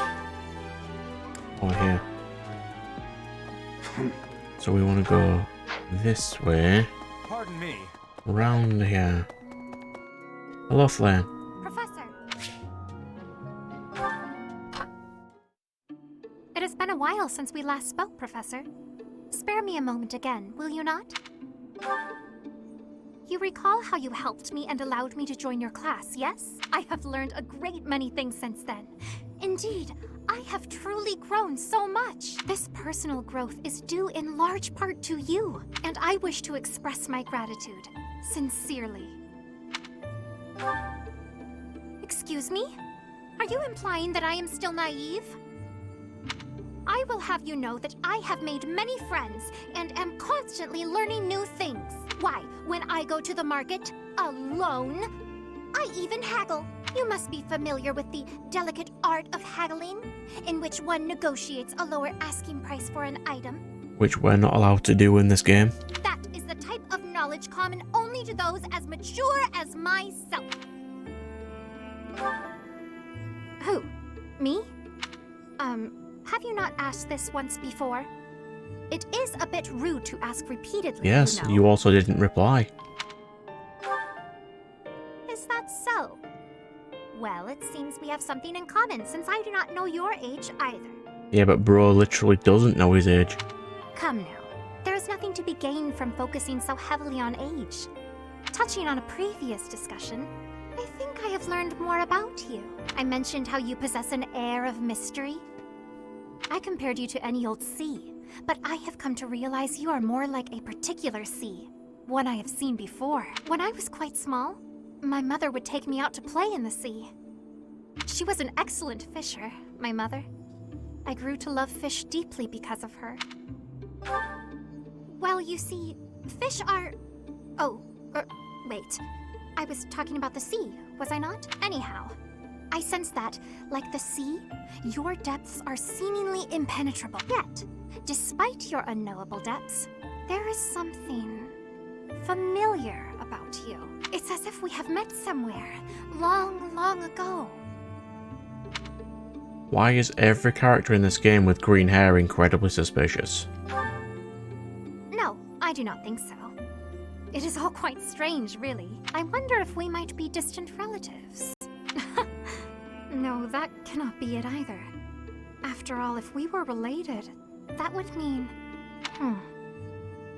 Over here. So we want to go this way. Pardon me. Round here. Hello, Flayn. Professor. It has been a while since we last spoke, Professor. Spare me a moment again, will you not? You recall how you helped me and allowed me to join your class, yes? I have learned a great many things since then. Indeed, I have truly grown so much. This personal growth is due in large part to you, and I wish to express my gratitude, sincerely. Excuse me? Are you implying that I am still naive? I will have you know that I have made many friends and am constantly learning new things. Why, when I go to the market, alone, I even haggle. You must be familiar with the delicate art of haggling, in which one negotiates a lower asking price for an item. Which we're not allowed to do in this game. That is the type of knowledge common only to those as mature as myself. Who? Me? Have you not asked this once before? It is a bit rude to ask repeatedly, Yes, you know. you also didn't reply. Is that so? Well, it seems we have something in common, since I do not know your age either. Yeah, but bro literally doesn't know his age. Come now. There is nothing to be gained from focusing so heavily on age. Touching on a previous discussion, I think I have learned more about you. I mentioned how you possess an air of mystery. I compared you to any old sea, but I have come to realize you are more like a particular sea, one I have seen before. When I was quite small, my mother would take me out to play in the sea. She was an excellent fisher, my mother. I grew to love fish deeply because of her. Well, you see, fish are... Oh, wait. I was talking about the sea, was I not? Anyhow, I sense that, like the sea, your depths are seemingly impenetrable. Yet, despite your unknowable depths, there is something familiar about you. It's as if we have met somewhere, long, long ago. Why is every character in this game with green hair incredibly suspicious? No, I do not think so. It is all quite strange, really. I wonder if we might be distant relatives. No, that cannot be it either. After all, if we were related, that would mean...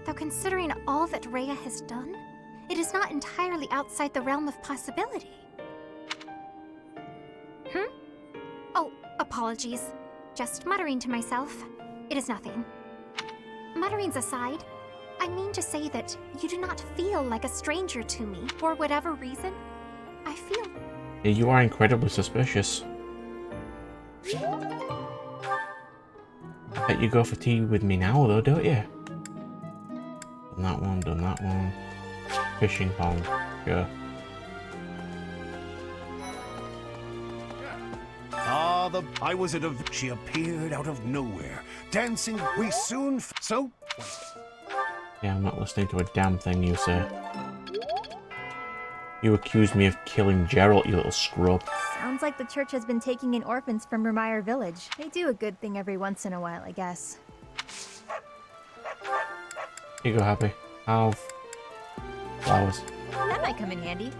Though considering all that Rhea has done, it is not entirely outside the realm of possibility. Oh, apologies. Just muttering to myself. It is nothing. Mutterings aside, I mean to say that you do not feel like a stranger to me. For whatever reason, I feel... Yeah, you are incredibly suspicious. I bet you go for tea with me now, though, don't you? Done that one, done that one. Fishing pond, sure. I was at a... She appeared out of nowhere, dancing. We soon... So... Yeah, I'm not listening to a damn thing you say. You accused me of killing Geralt, you little scrub. Sounds like the church has been taking in orphans from Remire Village. They do a good thing every once in a while, I guess. Here you go, Happy. Have flowers. That might come in handy.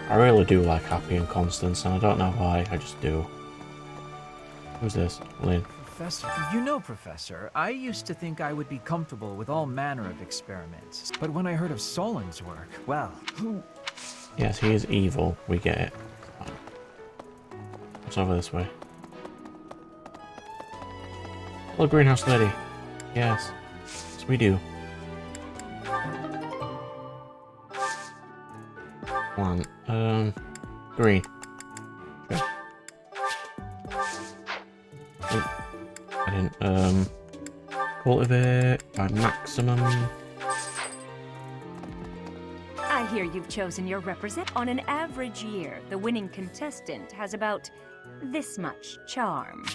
I really do like Happy and Constance, and I don't know why, I just do. Who's this? Lynn. Professor, Professor, I used to think I would be comfortable with all manner of experiments. But when I heard of Solon's work, well, who... Yes, he is evil. We get it. What's over this way? Hello, greenhouse lady. Yes. Yes, we do. One. Green. Okay. Oh, I didn't, cultivate by maximum. I hear you've chosen your represent. On an average year, the winning contestant has about this much charm.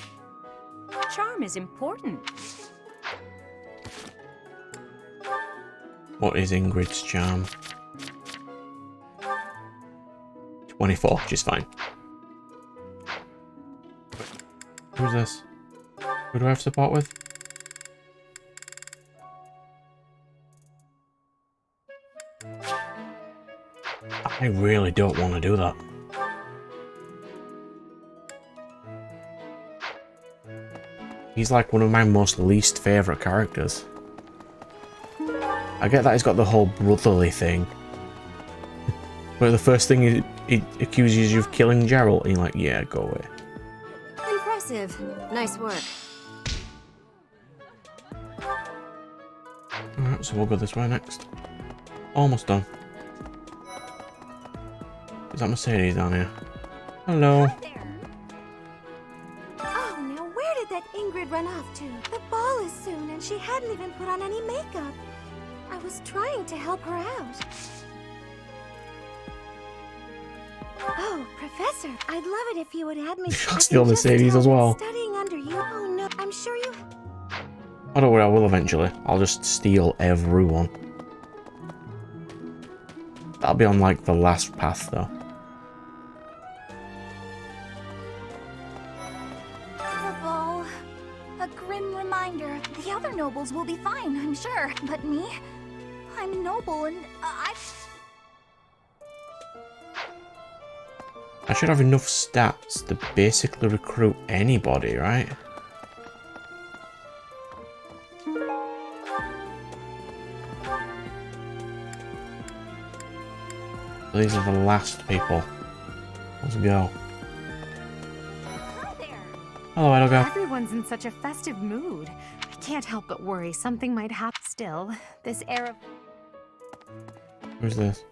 Charm is important. What is Ingrid's charm? 24, she's fine. Who's this? Who do I have support with? I really don't want to do that. He's like one of my most least favourite characters. I get that he's got the whole brotherly thing. But the first thing he accuses you of killing Geralt, and you're like, yeah, go away. Impressive. Nice work. Alright, so we'll go this way next. Almost done. Is that Mercedes down here? Hello. Oh, now where did that Ingrid run off to? The ball is soon, and she hadn't even put on any makeup. I was trying to help her out. Oh, Professor, I'd love it if you would add me. Steal Mercedes as well. Studying under you. Oh no, I'm sure you. Oh, don't worry, I will eventually. I'll just steal everyone. That'll be on like the last path though. The ball. A grim reminder. The other nobles will be fine, I'm sure. But me? I'm noble and I should have enough stats to basically recruit anybody, right? These are the last people. Let's go. Hello, Edelgard. Everyone's in such a festive mood. I can't help but worry something might happen. Still, this air of... Who's this?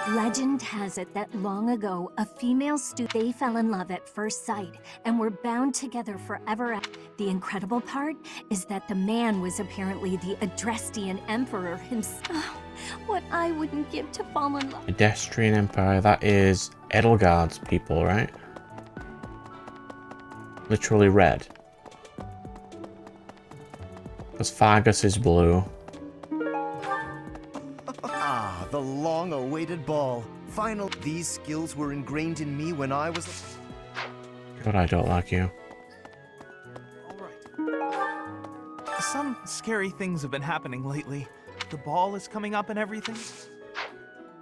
Legend has it that long ago, a female they fell in love at first sight and were bound together forever. The incredible part is that the man was apparently the Adrestian Emperor himself. What I wouldn't give to fall in love. Pedestrian Empire, that is Edelgard's people, right? Literally red. Because Fargus is blue. Ah, the long-awaited ball. Final. These skills were ingrained in me when I was... God, I don't like you. Some scary things have been happening lately. The ball is coming up and everything.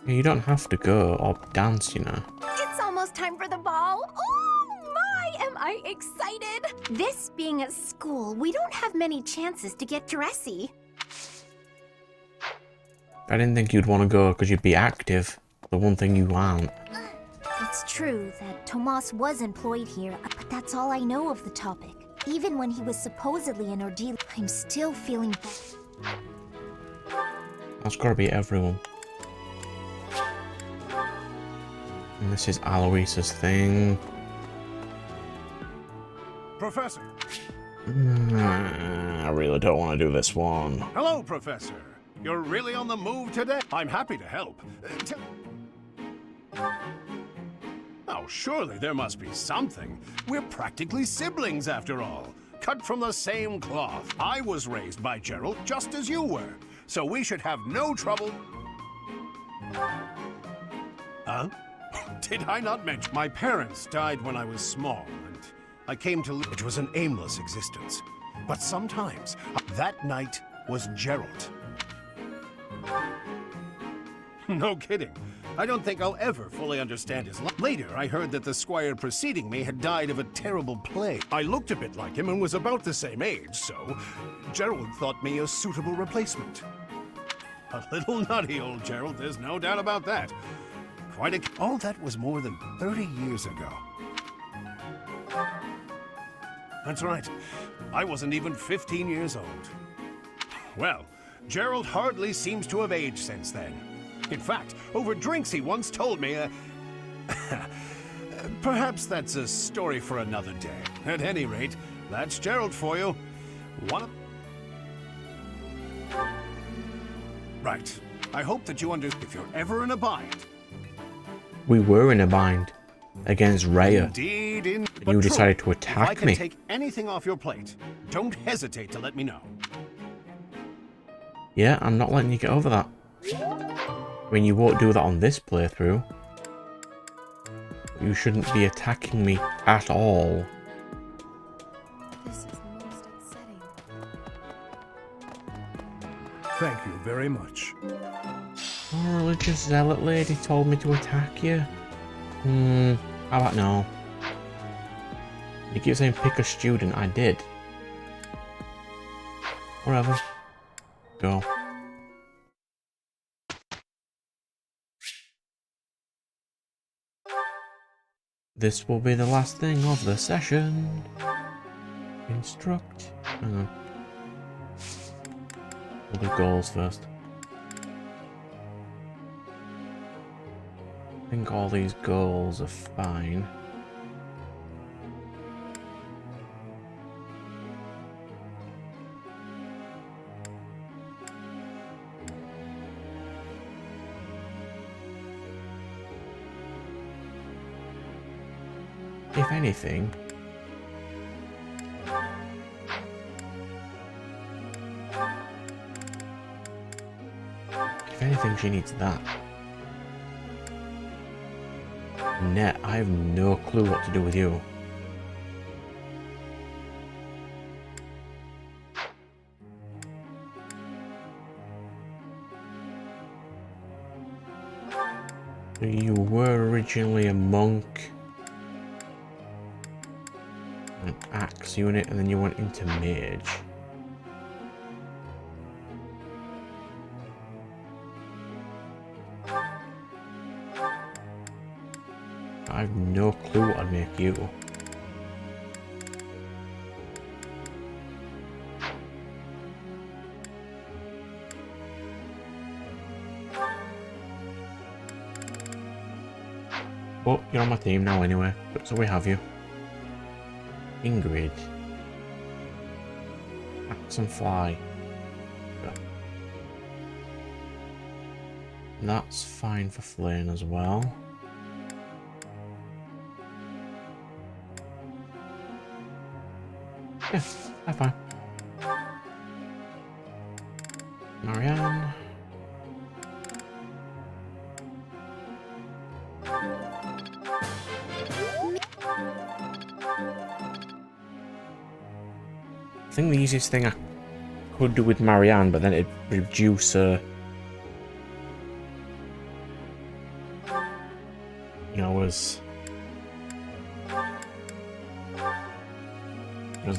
You don't have to go or dance, you know. It's almost time for the ball. Oh my, am I excited! This being at school, we don't have many chances to get dressy. I didn't think you'd want to go because you'd be active. The one thing you aren't. It's true that Tomas was employed here, but that's all I know of the topic. Even when he was supposedly an ordeal, I'm still feeling bad. That's gotta be everyone. And this is Aloisa's thing. Professor. I really don't want to do this one. Hello, Professor. You're really on the move today. I'm happy to help. Oh, surely there must be something. We're practically siblings, after all. Cut from the same cloth. I was raised by Gerald just as you were. So we should have no trouble. Huh? Did I not mention? My parents died when I was small, and I came to live. It was an aimless existence. But sometimes, that night was Gerald. No kidding. I don't think I'll ever fully understand his life. Later, I heard that the squire preceding me had died of a terrible plague. I looked a bit like him and was about the same age, so Gerald thought me a suitable replacement. A little nutty, old Gerald, there's no doubt about that. Quite a... Oh, that was more than 30 years ago. That's right. I wasn't even 15 years old. Well, Gerald hardly seems to have aged since then. In fact, over drinks he once told me, perhaps that's a story for another day. At any rate, that's Gerald for you. One of... Right. I hope that you understand. If you're ever in a bind... We were in a bind against Rhea. Indeed, And you decided to attack if I can me. take anything off your plate, don't hesitate to let me know. Yeah, I'm not letting you get over that. I mean, you won't do that on this playthrough. You shouldn't be attacking me at all. This is most upsetting. Thank you very much. Oh, religious zealot lady told me to attack you. How about no? You keep saying pick a student, I did. Whatever. Go. This will be the last thing of the session. Instruct. Hang on. We'll do goals first. I think all these goals are fine. If anything, she needs that. Net, I have no clue what to do with you. You were originally a monk. An axe unit, and then you went into mage. I have no clue what I'd make you. But you're on my team now anyway, so we have you. Ingrid. Axe and fly. That's fine for Flayn as well. Yeah, that's fine. Marianne. I think the easiest thing I could do with Marianne, but then it'd reduce her, you know, as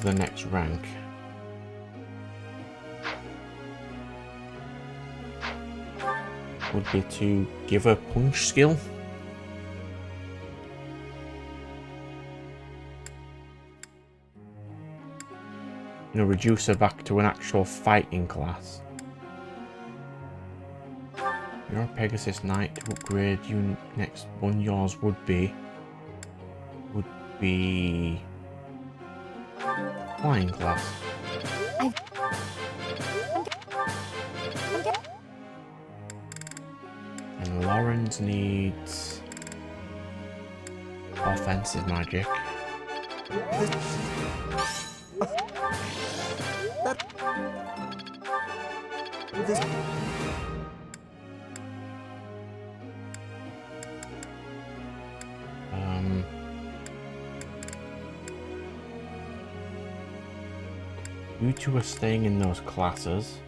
the next rank. Would be to give her punch skill. You know, reduce her back to an actual fighting class. You're a Pegasus Knight. To upgrade you, next one yours would be flying class. And Lawrence needs offensive magic. You two are staying in those classes.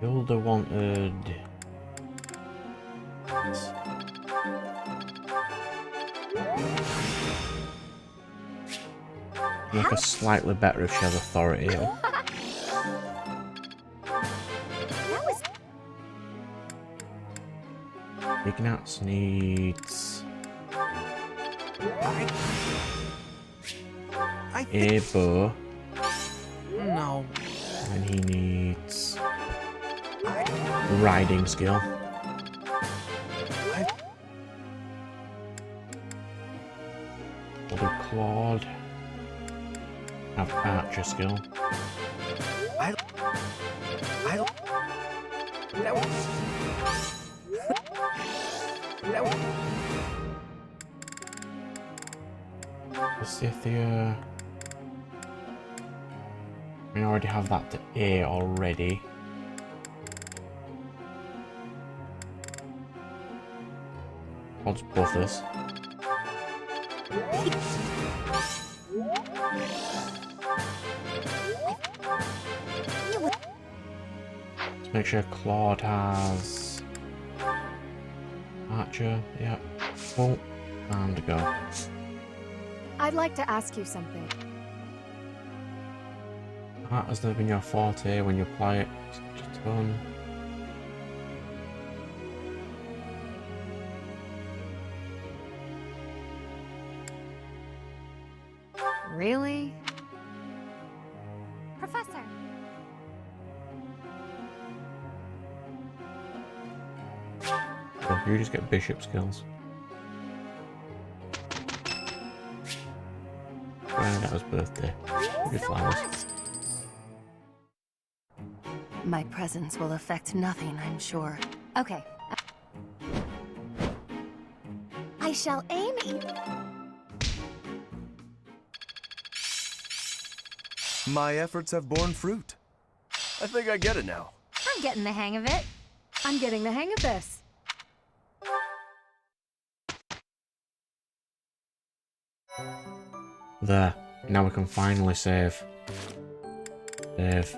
Builder wanted make her slightly better if she has authority. Ignatz needs a bow. No. And he needs riding skill. We'll do Claude. Have archer skill. Scythia. I already have that to A already. I'll just buff this. Let's make sure Claude has Archer, yep. Full and go. I'd like to ask you something. That has never been your forte. When you apply it, it's your turn. Really? Professor. So you just get bishop skills. That was birthday. Good flowers. My presence will affect nothing, I'm sure. Okay. I shall aim My efforts have borne fruit. I think I get it now. I'm getting the hang of it. I'm getting the hang of this. There. Now we can finally save. Save.